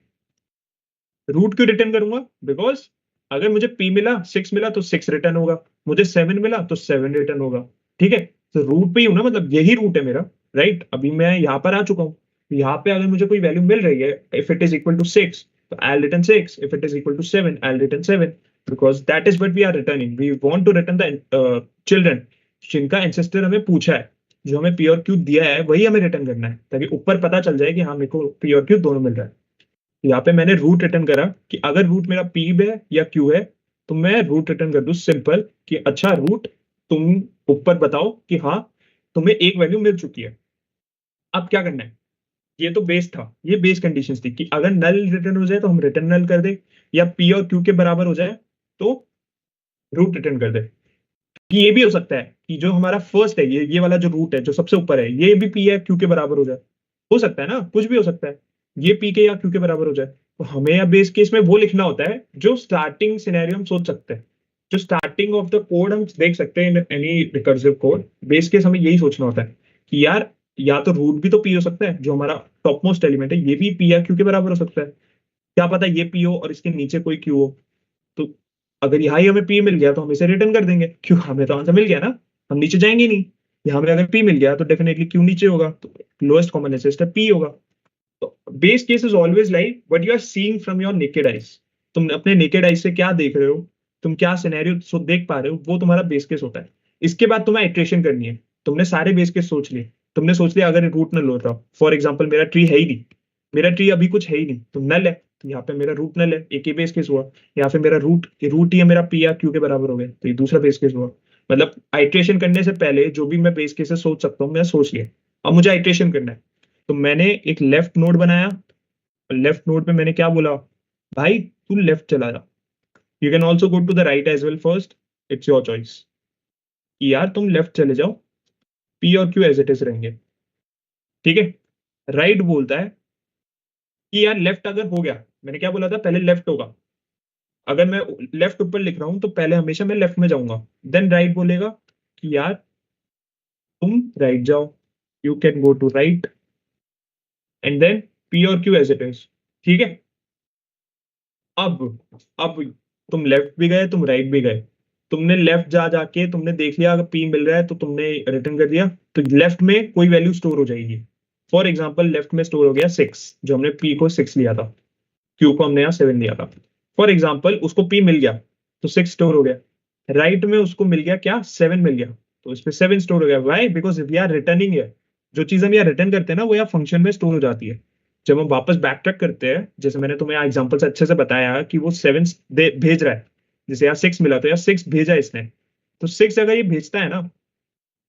रूट क्यों रिटर्न करूंगा, बिकॉज अगर मुझे पी मिला, 6 मिला तो 6 रिटर्न होगा, मुझे 7 मिला तो 7 रिटर्न होगा, ठीक है। तो रूट पे ही हूं ना, मतलब यही रूट है मेरा, राइट। अभी मैं यहाँ पर आ चुका हूँ। यहाँ पे अगर मुझे कोई वैल्यू मिल रही है, if it is equal to 6, तो I return 6, if it is equal to 7 I return 7, because that is what we are returning, we want to return the children जिनका एंसेस्टर हमें पूछा है। जो हमें पी और क्यू दिया है वही हमें रिटर्न करना है, ताकि ऊपर पता चल जाए कि हाँ मेरे को पी और क्यू दोनों मिल रहा है। यहाँ पे मैंने रूट रिटर्न करा कि अगर रूट मेरा पी है या क्यू है, तो मैं रूट रिटर्न कर दूं सिंपल, कि अच्छा रूट, तुम ऊपर बताओ कि हाँ तुम्हें एक वैल्यू मिल चुकी है। अब क्या करना है, ये तो बेस था, ये बेस कंडीशंस थी कि अगर नल रिटर्न हो जाए तो हम रिटर्न नल कर दे, या पी और क्यू के बराबर हो जाए तो रूट रिटर्न कर दे। कि ये भी हो सकता है कि जो हमारा फर्स्ट है, ये वाला जो रूट है जो सबसे ऊपर है, ये भी पी या क्यू के बराबर हो जाए। हो सकता है ना, कुछ भी हो सकता है, ये पी के या क्यू के बराबर हो जाए। तो हमें या बेस केस में वो लिखना होता है जो स्टार्टिंग सिनेरियो हम सोच सकते हैं, जो स्टार्टिंग ऑफ द कोड हम देख सकते हैं in any recursive code. Base case हमें यही सोचना होता है कि यार या तो रूट भी तो पी हो सकता है, जो हमारा टॉप मोस्ट एलिमेंट है, ये भी पी या क्यू के बराबर हो सकता है। क्या पता ये पी हो और इसके नीचे कोई क्यू हो। तो अगर यहाँ ही हमें पी मिल गया तो हम इसे रिटर्न कर देंगे, क्यों, हमें तो आंसर मिल गया ना, हम नीचे जाएंगे ही नहीं। यहाँ हमें अगर पी मिल गया तो डेफिनेटली क्यू नीचे होगा, तो लोएस्ट कॉमन एंसेस्टर पी होगा। तो base case is always like what you are seeing from your naked eyes. तुम अपने नेकेड आइज से क्या देख रहे हो, तुम क्या सिनेरियो देख पा रहे हो, वो तुम्हारा बेस केस होता है। इसके बाद तुम्हें इटरेशन करनी है। तुमने सारे बेस केस सोच लिए, तुमने सोच लिया अगर रूट नल होता, फॉर एग्जाम्पल मेरा ट्री है ही नहीं, मेरा ट्री अभी कुछ है ही नहीं तो नल है, तो यहाँ पे मेरा रूट नल है, एक ही बेस केस हुआ। या फिर मेरा रूट ही है मेरा पी या क्यू के बराबर हो गया, तो ये दूसरा बेस केस हुआ। मतलब आइट्रेशन करने से पहले जो भी मैं बेस केसेस सोच सकता हूँ मैं सोच लिया। अब मुझे आइट्रेशन करना है, तो मैंने एक लेफ्ट नोड बनाया। लेफ्ट नोड पे मैंने क्या बोला, भाई तू लेफ्ट चला जा, you can also go to the right as well, first it's your choice, कि यार तुम लेफ्ट चले जाओ, पी और क्यू एज इट इज रहेंगे, ठीक है। राइट बोलता है कि यार लेफ्ट अगर हो गया, मैंने क्या बोला था पहले लेफ्ट होगा, अगर मैं लेफ्ट ऊपर लिख रहा हूं तो पहले हमेशा मैं लेफ्ट में जाऊंगा। देन राइट बोलेगा कि यार तुम राइट जाओ, you can go to right, and then P और क्यू एज इट इज, ठीक है। अब अब तुम लेफ्ट भी गए, तुम राइट भी गए, तुमने लेफ्ट जा जाके तुमने देख लिया अगर पी मिल रहा है तो तुमने रिटर्न कर दिया, तो लेफ्ट में कोई वैल्यू स्टोर हो जाएगी। फॉर एग्जाम्पल लेफ्ट में स्टोर हो गया 6, जो हमने पी को 6 लिया था, क्यू को हमने यहाँ 7 लिया था। फॉर एग्जाम्पल उसको पी मिल गया तो 6 स्टोर हो गया। राइट में उसको मिल गया क्या, 7 मिल गया, तो इस पे 7 स्टोर हो गया। Why, because we are returning है, जो चीज हम यहाँ रिटर्न करते हैं ना वो यहाँ फंक्शन में स्टोर हो जाती है। जब हम वापस बैक ट्रैक करते हैं, जैसे मैंने तुम्हें एग्जांपल से अच्छे से बताया कि वो 7 भेज रहा है, जैसे यहाँ 6 मिला तो यहाँ 6 भेजा इसने, तो 6 अगर ये भेजता है ना,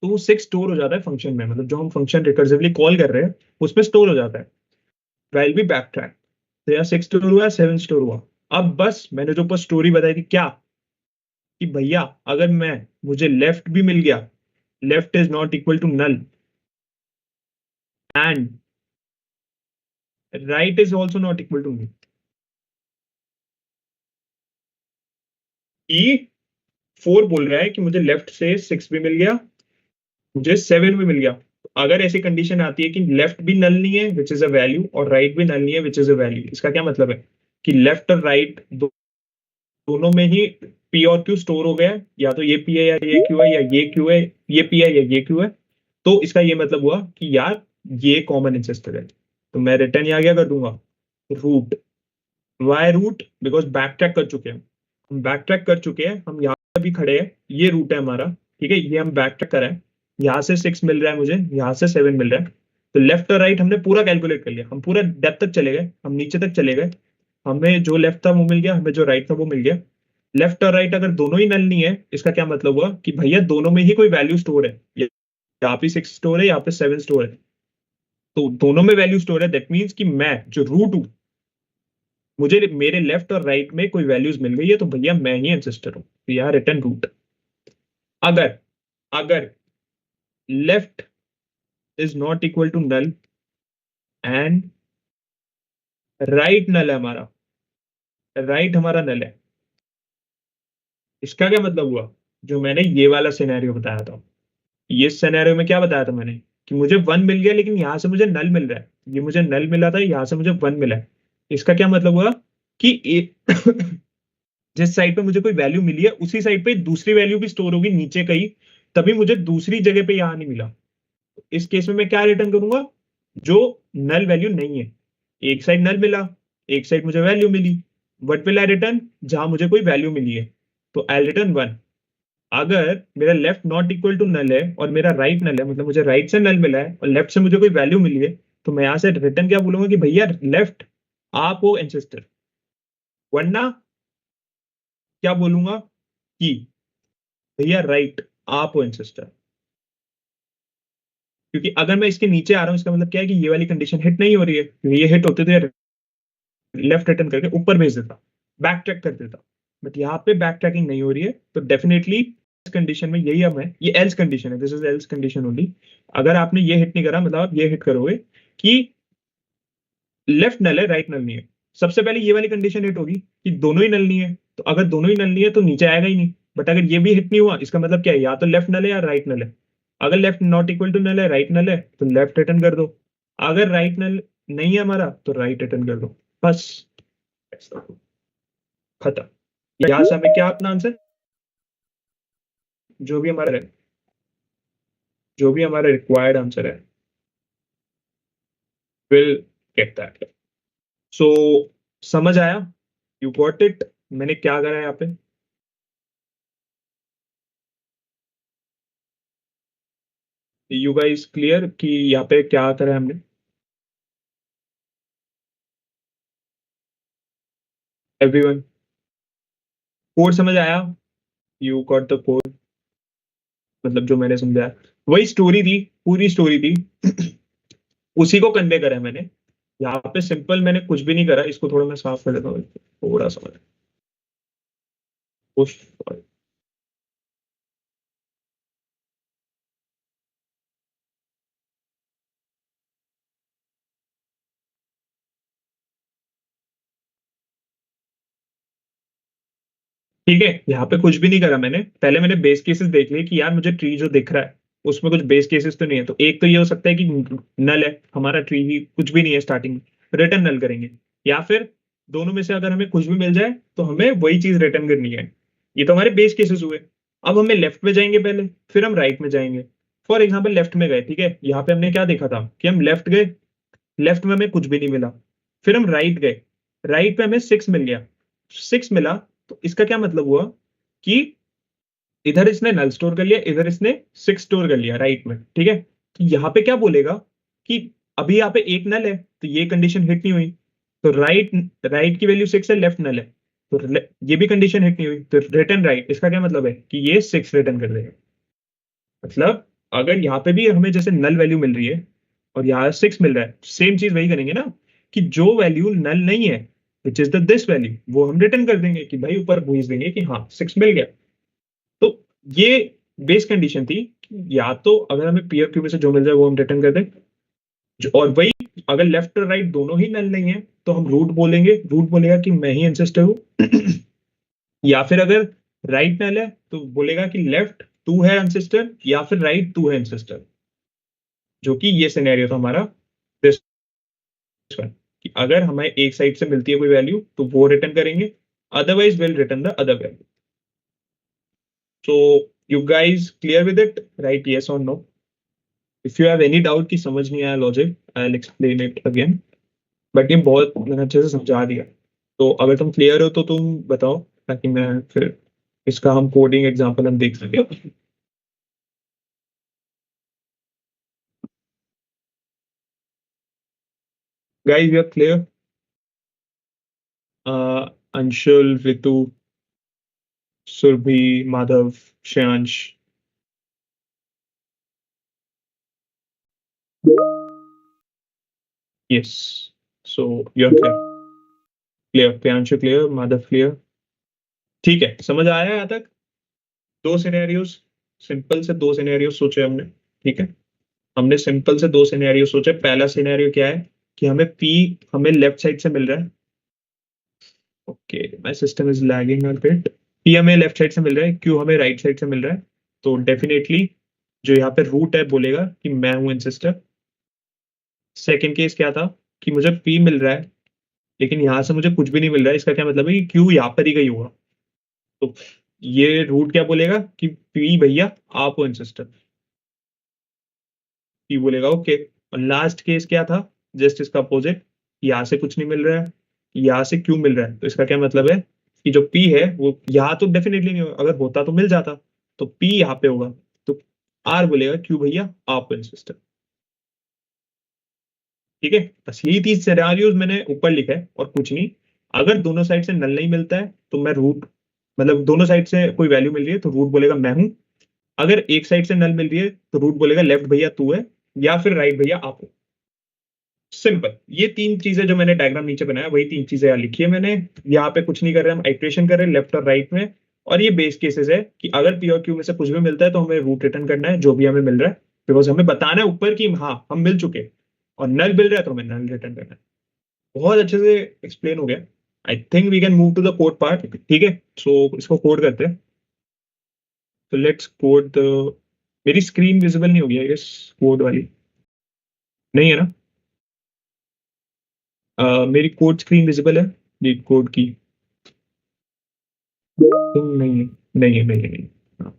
तो वो 6 स्टोर हो जाता है फंक्शन में, मतलब जो हम फंक्शन रिकर्सिवली कॉल कर रहे हैं उसमें स्टोर हो जाता है। वाइल बी बैक ट्रैक, तो यहाँ 6 स्टोर हुआ, 7 स्टोर हुआ। अब बस मैंने जो ऊपर स्टोरी बताई थी क्या, कि भैया अगर मैं, मुझे लेफ्ट भी मिल गया, left is not equal to null, and right is also not equal to, ई 4 बोल रहा है कि मुझे लेफ्ट से 6 भी मिल गया, मुझे 7 भी मिल गया। अगर ऐसी कंडीशन आती है कि लेफ्ट भी नल नहीं है विच इज अ वैल्यू और राइट भी नल नहीं है विच इज अ वैल्यू, इसका क्या मतलब है कि लेफ्ट और राइट दोनों में ही पी और क्यू स्टोर हो गया है, या तो ये पी है या ये क्यू है, या ये क्यू है ये पी है या ये क्यू है। तो इसका ये मतलब हुआ कि यार ये कॉमन इंसेस्टर है। तो मैं रिटर्न यहाँ क्या कर दूंगा, root. Why root? Because back track कर चुके हैं, हम बैक ट्रैक कर चुके हैं, हम यहाँ पे भी खड़े हैं, ये रूट है हमारा, ठीक है, ये हम बैक ट्रैक करें। यहाँ से 6 मिल रहा है मुझे, यहाँ से 7 मिल रहा है। तो लेफ्ट और राइट हमने पूरा कैलकुलेट कर लिया, हम पूरा डेप्थ तक चले गए, हम नीचे तक चले गए। हमें जो लेफ्ट था वो मिल गया, हमें जो राइट था वो मिल गया। लेफ्ट और राइट अगर दोनों ही नल नहीं है, इसका क्या मतलब हुआ कि भैया दोनों में ही कोई वैल्यू स्टोर है। यहाँ पे 6 स्टोर है, यहाँ पे 7 स्टोर है। तो दोनों में वैल्यू स्टोर है, दैट मीन्स कि मैं जो रूट हूं, मुझे मेरे लेफ्ट और राइट में कोई वैल्यूज मिल गई है, तो भैया मैं ही एंसेस्टर हूं। तो यहाँ रिटर्न रूट। अगर अगर left is not equal to null and right null है हमारा, राइट हमारा नल है, इसका क्या मतलब हुआ, जो मैंने ये वाला सिनेरियो बताया था, ये सिनेरियो में क्या बताया था मैंने कि मुझे 1 मिल गया लेकिन यहां से मुझे नल मिल रहा है, ये मुझे नल मिला था, यहां से मुझे 1 मिला है। इसका क्या मतलब हुआ कि जिस साइड पे मुझे कोई वैल्यू मिली है उसी साइड पे दूसरी वैल्यू भी स्टोर होगी नीचे कहीं, तभी मुझे दूसरी जगह पे यहां नहीं मिला। इस केस में मैं क्या रिटर्न करूंगा, जो नल वैल्यू नहीं है। एक साइड नल मिला, एक साइड मुझे वैल्यू मिली, व्हाट विल आई रिटर्न, जहां मुझे कोई वैल्यू मिली है, तो आई रिटर्न 1। अगर मेरा left not equal to null है और मेरा राइट नल है, मतलब मुझे राइट से नल मिला है और लेफ्ट से मुझे कोई वैल्यू मिली है, तो मैं यहां से रिटर्न क्या बोलूंगा कि भैया लेफ्ट आप हो एंसेस्टर। वरना क्या बोलूंगा कि भैया राइट आप हो एंसेस्टर। क्योंकि अगर मैं इसके नीचे आ रहा हूं, इसका मतलब क्या है कि ये वाली कंडीशन हिट नहीं हो रही है, क्योंकि ये हिट होते थे लेफ्ट रिटर्न करके ऊपर भेज देता, बैक ट्रैक कर देता। बट यहाँ पे बैक ट्रैकिंग नहीं हो रही है, तो डेफिनेटली इस कंडीशन में यही हम है, ये एल्स कंडीशन है, this is else condition only. अगर आपने ये हिट नहीं करा, मतलब आप ये हिट करोगे कि लेफ्ट नल है राइट नल नहीं है, सबसे पहले ये वाली कंडीशन हिट होगी कि दोनों ही नल नहीं है। तो अगर दोनों ही नल नहीं है तो नीचे आएगा ही नहीं। बट अगर ये भी हिट नहीं हुआ, इसका मतलब क्या है, या तो लेफ्ट नल है या राइट नल है। अगर left not equal to null है, राइट नल है, तो लेफ्ट रिटर्न कर दो। अगर राइट नल नहीं है हमारा, तो राइट रिटर्न कर दो, बस खत्म। यहां से हमें क्या अपना आंसर, जो भी हमारा है, जो भी हमारा रिक्वायर्ड आंसर है, विल गेट दैट। सो समझ आया, यू गॉट इट, मैंने क्या करा है यहाँ पे। यू गाइस क्लियर कि यहाँ पे क्या करा है हमने। एवरीवन, कोड समझ आया, यू गॉट द कोड, मतलब जो मैंने समझाया वही स्टोरी थी, पूरी स्टोरी थी, उसी को कन्वे करा है मैंने। यहाँ पे सिंपल मैंने कुछ भी नहीं करा, इसको थोड़ा मैं साफ कर देता हूँ, थोड़ा सा। उफ, ठीक है, यहाँ पे कुछ भी नहीं करा मैंने, पहले मैंने बेस केसेस देख लिए कि यार मुझे ट्री जो दिख रहा है उसमें कुछ बेस केसेस तो नहीं है। तो एक तो ये हो सकता है कि नल है हमारा ट्री, ही कुछ भी नहीं है स्टार्टिंग में, रिटर्न नल करेंगे। या फिर दोनों में से अगर हमें कुछ भी मिल जाए तो हमें वही चीज रिटर्न करनी है। ये तो हमारे बेस केसेस हुए। अब हमें लेफ्ट में जाएंगे पहले, फिर हम राइट में जाएंगे। फॉर एग्जाम्पल लेफ्ट में गए, ठीक है, यहाँ पे हमने क्या देखा था कि हम लेफ्ट गए, लेफ्ट में हमें कुछ भी नहीं मिला। फिर हम राइट गए, राइट पे हमें 6 मिल गया, 6 मिला। तो इसका क्या मतलब हुआ कि इधर इसने नल स्टोर कर लिया, इधर इसने 6 स्टोर कर लिया राइट में, ठीक है। तो यहाँ पे क्या बोलेगा कि अभी यहाँ पे एक नल है, तो ये कंडीशन हिट नहीं हुई। तो राइट, राइट की वैल्यू 6 है, लेफ्ट नल है, तो ये भी कंडीशन हिट नहीं हुई, तो रिटर्न राइट। इसका क्या मतलब है कि ये 6 रिटर्न कर देगा। मतलब अगर यहाँ पे भी हमें जैसे नल वैल्यू मिल रही है और यहाँ 6 मिल रहा है, सेम चीज वही करेंगे ना, कि जो वैल्यू नल नहीं है which is the this value, वो हम रिटर्न कर देंगे कि भाई ऊपर भेज देंगे कि हाँ 6 मिल गया। तो ये बेस कंडीशन थी कि या तो अगर हमें पी और क्यू में से जो मिल जाए वो हम रिटर्न कर दें, और वही अगर लेफ्ट और राइट दोनों ही नल नहीं है तो हम रूट बोलेंगे, रूट बोलेगा कि मैं ही एंसेस्टर हूँ। या फिर अगर राइट नल है तो बोलेगा कि लेफ्ट तू है एंसेस्टर या फिर राइट तू है एंसेस्टर, जो कि ये सिनेरियो था हमारा दिस वन, कि अगर हमें एक साइड से मिलती है कोई वैल्यू तो वो रिटर्न करेंगे, otherwise will return the other value. So you guys clear with it, right yes और no? If you have any doubt कि समझ नहीं आया logic, I will explain it again. But ये बहुत मैंने अच्छे से समझा दिया. तो अगर तुम क्लियर हो तो तुम बताओ, ताकि मैं फिर इसका हम कोडिंग एग्जांपल हम देख सके. Guys you are clear? Anshul, Ritu, Surbhi, Madhav, Shreyansh. Yes. So you are clear. Clear. Priyanshu clear, Madhav clear. ठीक है, समझ आया यहाँ तक? दो सिनेरियोस, सिंपल से दो सिनेरियो सोचे हमने. ठीक है, हमने सिंपल से दो सिनेरियो सोचे. पहला सिनेरियो क्या है कि हमें पी हमें लेफ्ट साइड से मिल रहा है. Okay, my system is lagging a bit. P हमें लेफ्ट साइड से मिल रहा है, क्यू हमें राइट साइड से मिल रहा है. तो डेफिनेटली जो यहाँ पे रूट है बोलेगा कि मैं हूं सिस्टम. सेकेंड केस क्या था कि मुझे पी मिल रहा है लेकिन यहाँ से मुझे कुछ भी नहीं मिल रहा है. इसका क्या मतलब है कि क्यू यहाँ पर ही गई होगा. तो ये रूट क्या बोलेगा कि पी भैया आप हो सिस्टम. पी बोलेगा ओके. और लास्ट केस क्या था, जस्ट इसका अपोजिट. यहाँ से कुछ नहीं मिल रहा है, यहाँ से क्यू मिल रहा है. तो इसका क्या मतलब है कि जो पी है वो यहाँ तो डेफिनेटली नहीं होगा, अगर होता तो मिल जाता. तो पी यहाँ पे होगा. तो आर बोलेगा क्यू भैया आप सिस्टम. ठीक है, बस यही तीन सिनेरियोज मैंने ऊपर लिखा है और कुछ नहीं. अगर दोनों साइड से नल नहीं मिलता है तो मैं रूट, मतलब दोनों साइड से कोई वैल्यू मिल रही है तो रूट बोलेगा मैं हूं. अगर एक साइड से नल मिल रही है तो रूट बोलेगा लेफ्ट भैया तू है, या फिर राइट भैया आप हो. सिंपल. ये तीन चीजें जो मैंने डायग्राम नीचे बनाया वही तीन चीजें यहाँ लिखी है मैंने. यहाँ पे कुछ नहीं कर रहे हम, आइट्रेशन कर रहे हैं लेफ्ट और राइट में. और ये बेस केसेस है कि अगर पी और क्यू में से कुछ भी मिलता है तो हमें रूट रिटर्न करना है जो भी हमें मिल रहा है, बिकॉज हमें बताना है ऊपर कि हाँ हम मिल चुके हैं. और नल मिल रहा है तो हमें नल रिटर्न करना है. बहुत अच्छे से एक्सप्लेन हो गया. I think we can move to the code part. ठीक है, सो इसको कोड करते हैं. तो लेट्स कोड द. मेरी स्क्रीन विजिबल नहीं होगी आई गेस, कोड वाली नहीं है ना? मेरी कोड स्क्रीन विजिबल है, लीड कोड की? नहीं है, नहीं है, नहीं है, नहीं.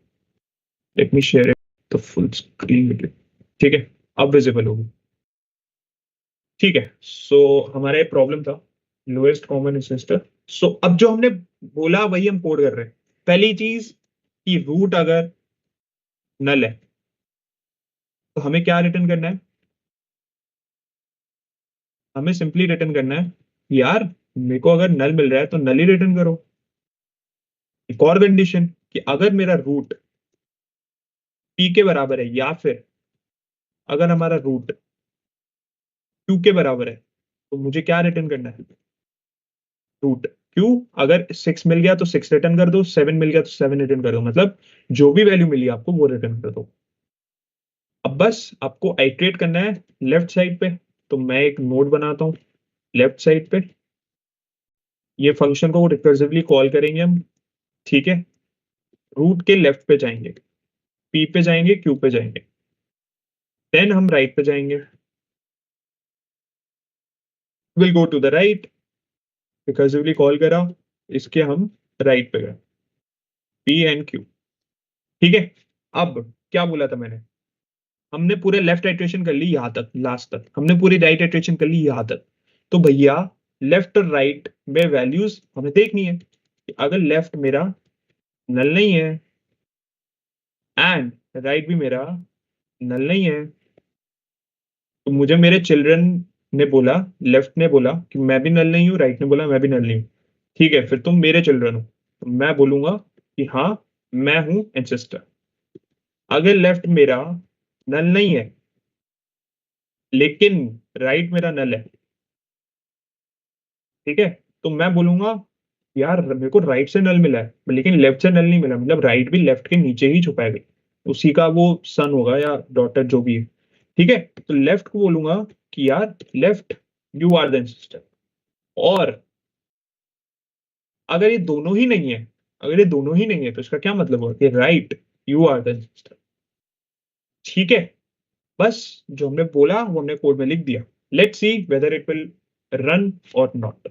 Let me share it the full screen with you. ठीक है, अब विजिबल होगी. ठीक है, सो हमारा ये प्रॉब्लम था लोएस्ट कॉमन एंसेस्टर. सो अब जो हमने बोला वही हम कोड कर रहे हैं. पहली चीज कि रूट अगर नल है तो हमें क्या रिटर्न करना है? हमें सिंपली रिटर्न करना है यार मेरे को अगर नल मिल रहा है तो नल ही रिटर्न करो. एक और कंडीशन कि अगर मेरा रूट पी के बराबर है या फिर अगर हमारा रूट क्यू के बराबर है तो मुझे क्या रिटर्न करना है? Root Q. अगर सिक्स मिल गया तो सिक्स रिटर्न कर दो, सेवन मिल गया तो सेवन रिटर्न कर दो. मतलब जो भी वैल्यू मिली आपको वो रिटर्न कर दो. अब बस आपको आइट्रेट करना है लेफ्ट साइड पे. तो मैं एक नोड बनाता हूँ लेफ्ट साइड पे. ये फंक्शन को रिकर्सिवली कॉल करेंगे हम. ठीक है, रूट के लेफ्ट पे जाएंगे, पी पे जाएंगे, क्यू पे जाएंगे. देन हम राइट पे जाएंगे, will go to the right. Recursively call करा, इसके हम राइट पे गए, पी एंड क्यू. ठीक है, अब क्या बोला था मैंने? हमने पूरे लेफ्ट आइट्रेशन कर ली यहां तक, लास्ट तक. हमने पूरी राइट आइट्रेशन कर ली यहां तक. तो भैया लेफ्ट और राइट में वैल्यूज हमें देखनी है कि अगर लेफ्ट मेरा नल नहीं है एंड राइट भी मेरा नल नहीं है, तो मुझे मेरे चिल्ड्रन ने बोला, लेफ्ट ने बोला कि मैं भी नल नहीं हूँ, राइट ने बोला मैं भी नल नहीं हूँ. ठीक है, फिर तुम मेरे चिल्ड्रन हो तो मैं बोलूंगा कि हाँ मैं हूं एंसेस्टर. अगर लेफ्ट मेरा नल नहीं है लेकिन राइट मेरा नल है, ठीक है, तो मैं बोलूंगा यार मेरे को राइट से नल मिला है लेकिन लेफ्ट से नल नहीं मिला, मतलब राइट भी लेफ्ट के नीचे ही छुपा है. उसी का वो सन होगा या डॉटर जो भी है. ठीक है, तो लेफ्ट को बोलूंगा कि यार left you are the ancestor. और अगर ये दोनों ही नहीं है, अगर ये दोनों ही नहीं है तो इसका क्या मतलब होगा कि right you are the ancestor. ठीक है, बस जो हमने बोला वो हमने कोड में लिख दिया। Let's see whether it will run और not.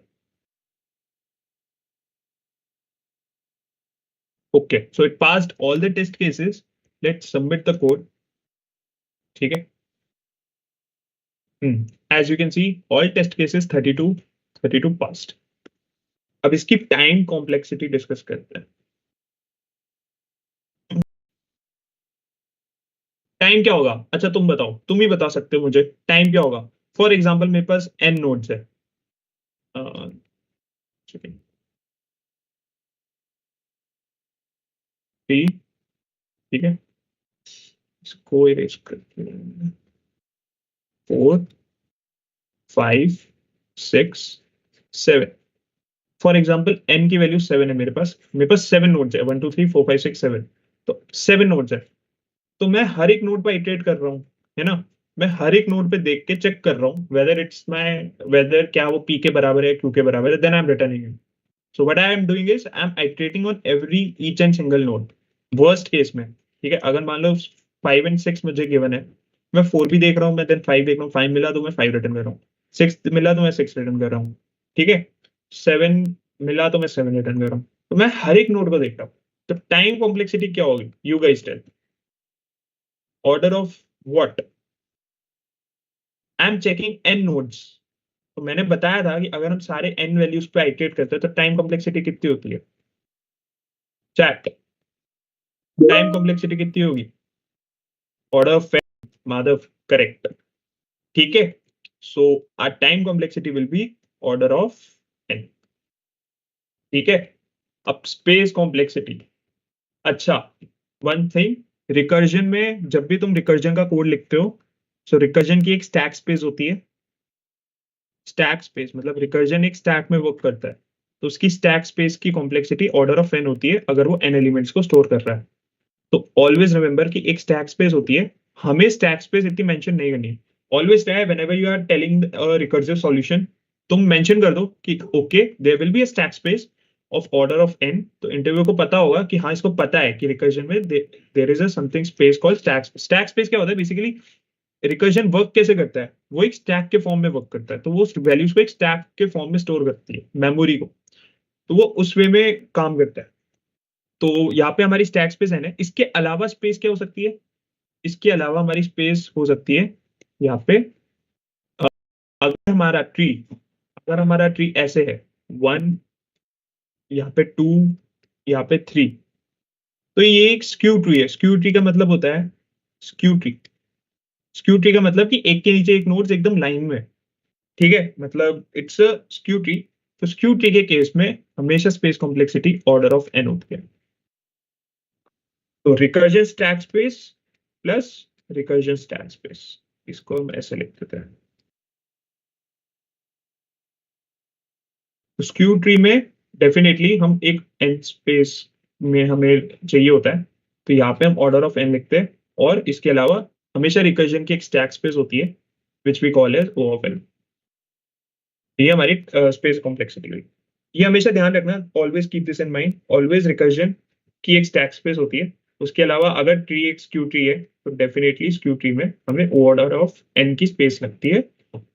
Okay, so it passed all the test cases. Let's submit the code. ठीक है, as you can see all test cases 32 passed. अब इसकी टाइम कॉम्प्लेक्सिटी डिस्कस करते हैं। टाइम क्या होगा? अच्छा तुम बताओ, तुम ही बता सकते हो मुझे टाइम क्या होगा। फॉर एग्जाम्पल मेरे पास n नोड्स है। थ्री, ठीक है, इसको इरेज करते हैं। 4, 5, 6, 7। फॉर एग्जाम्पल n की वैल्यू 7 है मेरे पास 7 नोड्स है, 1 2 3 4 5 6 7। तो 7 नोड्स है, तो मैं हर एक नोड पर इटरेट कर रहा हूँ, है ना। मैं हर एक नोड पे देख के चेक कर रहा हूँ वेदर क्या वो p के बराबर है, q के बराबर है, then I am returning it. So what I am doing is I am iterating on every each and single node. Worst case में, ठीक है, अगर मान लो 5 and 6 मुझे गिवन है, मैं 4 भी देख रहा हूँ, मैं देन 5 देख रहा हूँ, 5 मिला तो मैं 5 रिटर्न कर रहा हूँ, 6 मिला तो मैं 6 रिटर्न कर रहा हूँ, ठीक है, 7 मिला तो मैं 7 रिटर्न कर रहा हूँ। तो मैं हर एक नोड को देख रहा हूँ। तो टाइम कॉम्प्लेक्सिटी क्या होगी? You guys tell. Order of what? I am checking n nodes. तो मैंने बताया था कि अगर हम सारे n वैल्यूज पे आइटरेट करते हैं तो टाइम कॉम्प्लेक्सिटी कितनी होती है? चैट, टाइम कॉम्प्लेक्सिटी कितनी होगी? ऑर्डर ऑफ माधव, करेक्ट। ठीक है, so our time complexity will be order of n। ठीक है, अब स्पेस कॉम्प्लेक्सिटी। अच्छा, वन थिंग, रिकर्जन में जब भी तुम रिकर्जन का कोड लिखते हो, सो रिकर्जन की एक स्टैक स्पेस होती है। स्टैक स्पेस मतलब रिकर्जन एक स्टैक में वर्क करता है, तो उसकी स्टैक स्पेस की कॉम्प्लेक्सिटी ऑर्डर ऑफ n होती है अगर वो n एलिमेंट्स को स्टोर कर रहा है। तो ऑलवेज रिमेंबर कि एक स्टैक स्पेस होती है, हमें स्टैक स्पेस इतनी मेंशन नहीं करनी है। Always try whenever you are telling recursive solution, तुम मेंशन कर दो कि okay there will be a stack space of order of n। तो इंटरव्यू को पता होगा कि हाँ, इसको पता है कि रिकर्जन में there is a something space called stack. Stack space क्या होता है? बेसिकली रिकर्जन वर्क कैसे करता है? वो एक स्टैक के फॉर्म में वर्क करता है, तो वो वैल्यूज को एक स्टैक के फॉर्म में स्टोर करती है, मेमोरी को। तो वो उस वे में काम करता है। तो यहाँ पे हमारी स्टैक स्पेस है ना। इसके अलावा स्पेस क्या हो सकती है? इसके अलावा हमारी स्पेस हो सकती है यहाँ पे, अगर हमारा ट्री ऐसे है, 1, यहाँ पे 2, यहाँ पे 3, तो ये एक स्क्यू ट्री है। स्क्यू ट्री का मतलब होता है स्क्यू ट्री। स्क्यू ट्री का मतलब कि एक के नीचे एक नोड्स एकदम लाइन में, ठीक है, मतलब इट्स अ स्क्यू ट्री। तो स्क्यू ट्री के केस में हमेशा space complexity order of n होती है। तो recursion stack space plus recursion stack space, इसको हम ऐसे लिख देते हैं। तो स्क्यू ट्री में डेफिनेटली हम एक n स्पेस में हमें चाहिए होता है, तो यहाँ पे हम ऑर्डर ऑफ n लिखते हैं। और इसके अलावा हमेशा रिकर्जन की एक स्टैक स्पेस होती है which we call as O of n। ये हमारी स्पेस कॉम्प्लेक्सिटी हुई। ये हमेशा ध्यान रखना, always keep this in mind. Always recursion की एक स्टैक स्पेस होती है। उसके अलावा अगर ट्री एक स्क्यू ट्री है तो डेफिनेटली स्क्यू ट्री में हमें ऑर्डर ऑफ n की स्पेस लगती है।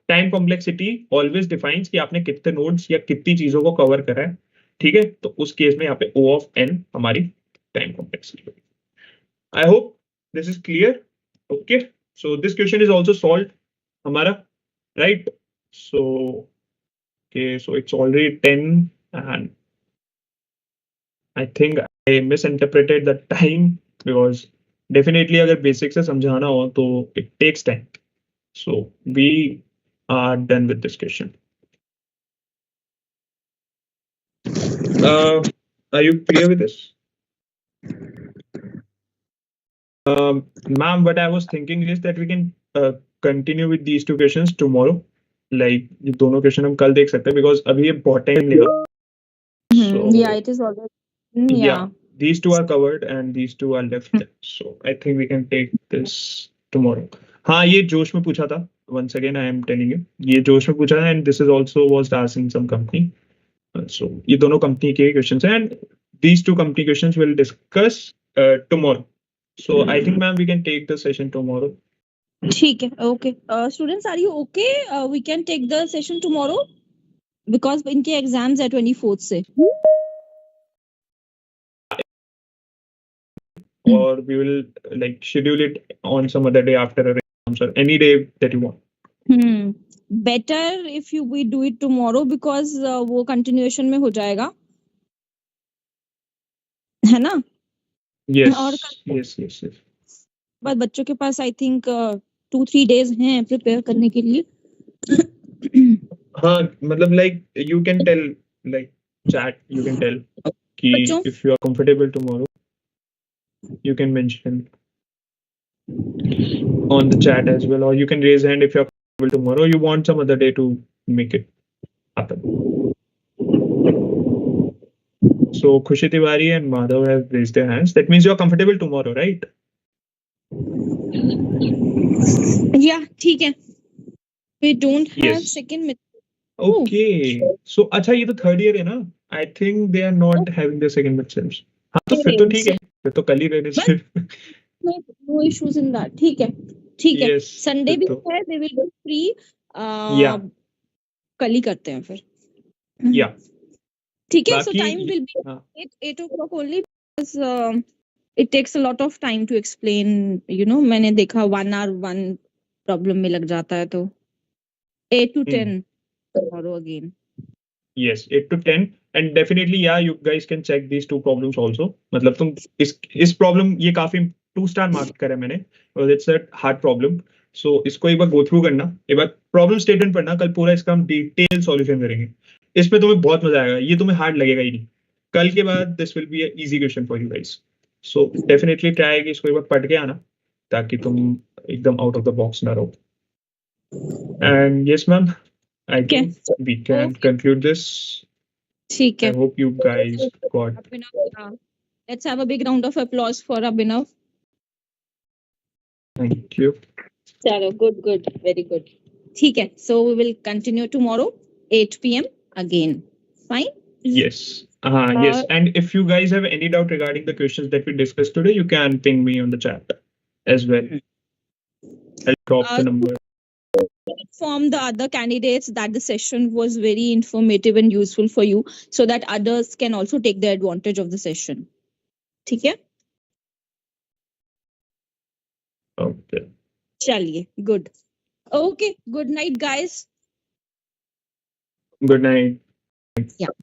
टाइम कॉम्प्लेक्सिटी ऑलवेज डिफाइंस कि आपने कितने नोड्स या कितनी चीजों को कवर करा है, ठीक है। तो उस केस में यहाँ पे O ऑफ n हमारी टाइम कॉम्प्लेक्सिटी होगी। I hope this is clear. Okay, so this question is also solve हमारा, right. So okay, so it's already 10 and I think I misinterpreted the time because definitely अगर basic से समझाना हो तो it takes time. So we are done with this question. Are you clear with this? Ma'am, what I was thinking is that we can continue with these two questions tomorrow. Like ये दोनों question हम कल देख सकते हैं because अभी ये बहुत time लेगा. So Yeah, it is already. yeah, these two are covered and these two are left. So I think we can take this tomorrow. हाँ, ये जोश में पूछा था. Once again, I am telling you, ये जोश में पूछा था and this is also was asked in some company. So ये दोनों company के questions हैं and these two company questions will discuss tomorrow. So I think, ma'am, we can take the session tomorrow. ठीक है, okay. Students, are you okay? We can take the session tomorrow because इनके exams है 24th से. Or we will like schedule it on some other day after our exams or any day that you want. Better if we do it tomorrow because वो continuation में हो जाएगा, है ना? Yes. और yes. बस बच्चों के पास I think 2-3 days हैं prepare करने के लिए. हाँ, मतलब like you can tell, like chat, you can tell कि बच्चों if you are comfortable tomorrow, you can mention on the chat as well, or you can raise hand if you are comfortable tomorrow. You want some other day to make it happen. So Khushi Tiwari and Madhav have raised their hands. That means you are comfortable tomorrow, right? Yeah, ठीक है. We don't have Yes. second mid. Okay. So अच्छा, ये तो third year है ना? I think they are not having their second midterms. हाँ, तो फिर तो ठीक है. फिर तो कल ही रहने से. No issues in that. ठीक है, ठीक है. Yes. Sunday भी फिर तो. है. They will be free. Yeah. कल ही करते हैं फिर. Yeah. ठीक है. So बाकी. time will be हाँ. 8 o'clock only because it takes a lot of time to explain. You know, मैंने देखा 1 hour 1 problem में लग जाता है तो 8 to 10 tomorrow again. Yes, 8 to 10, and definitely, yeah, you guys can check these two problems also. मतलब तुम इस problem ये काफी 2 star mark करा है मैंने, because it's a hard problem. So इसको एक बार go through करना, एक बार problem statement पढ़ना, कल पूरा इसका हम detail solution करेंगे. इसमें तुम्हें बहुत मजा आएगा, ये तुम्हें hard लगेगा ही नहीं. कल के बाद this will be an easy question for you guys. So definitely try कि इसको एक बार पढ़ के आना, ताकि तुम एकदम out of the box ना रहो. And yes, ma'am, I think we can conclude this. ठीक है. I hope you guys got. Abhinav, let's have a big round of applause for Abhinav. Thank you. चलो, good, very good. ठीक है. So we will continue tomorrow 8 p.m. again. Fine? Yes. Yes. And if you guys have any doubt regarding the questions that we discussed today, you can ping me on the chat as well. I'll drop the number. Inform the other candidates that the session was very informative and useful for you, so that others can also take the advantage of the session. ठीक है? Okay. चलिए, good. Okay, good night, guys. Good night. Yeah.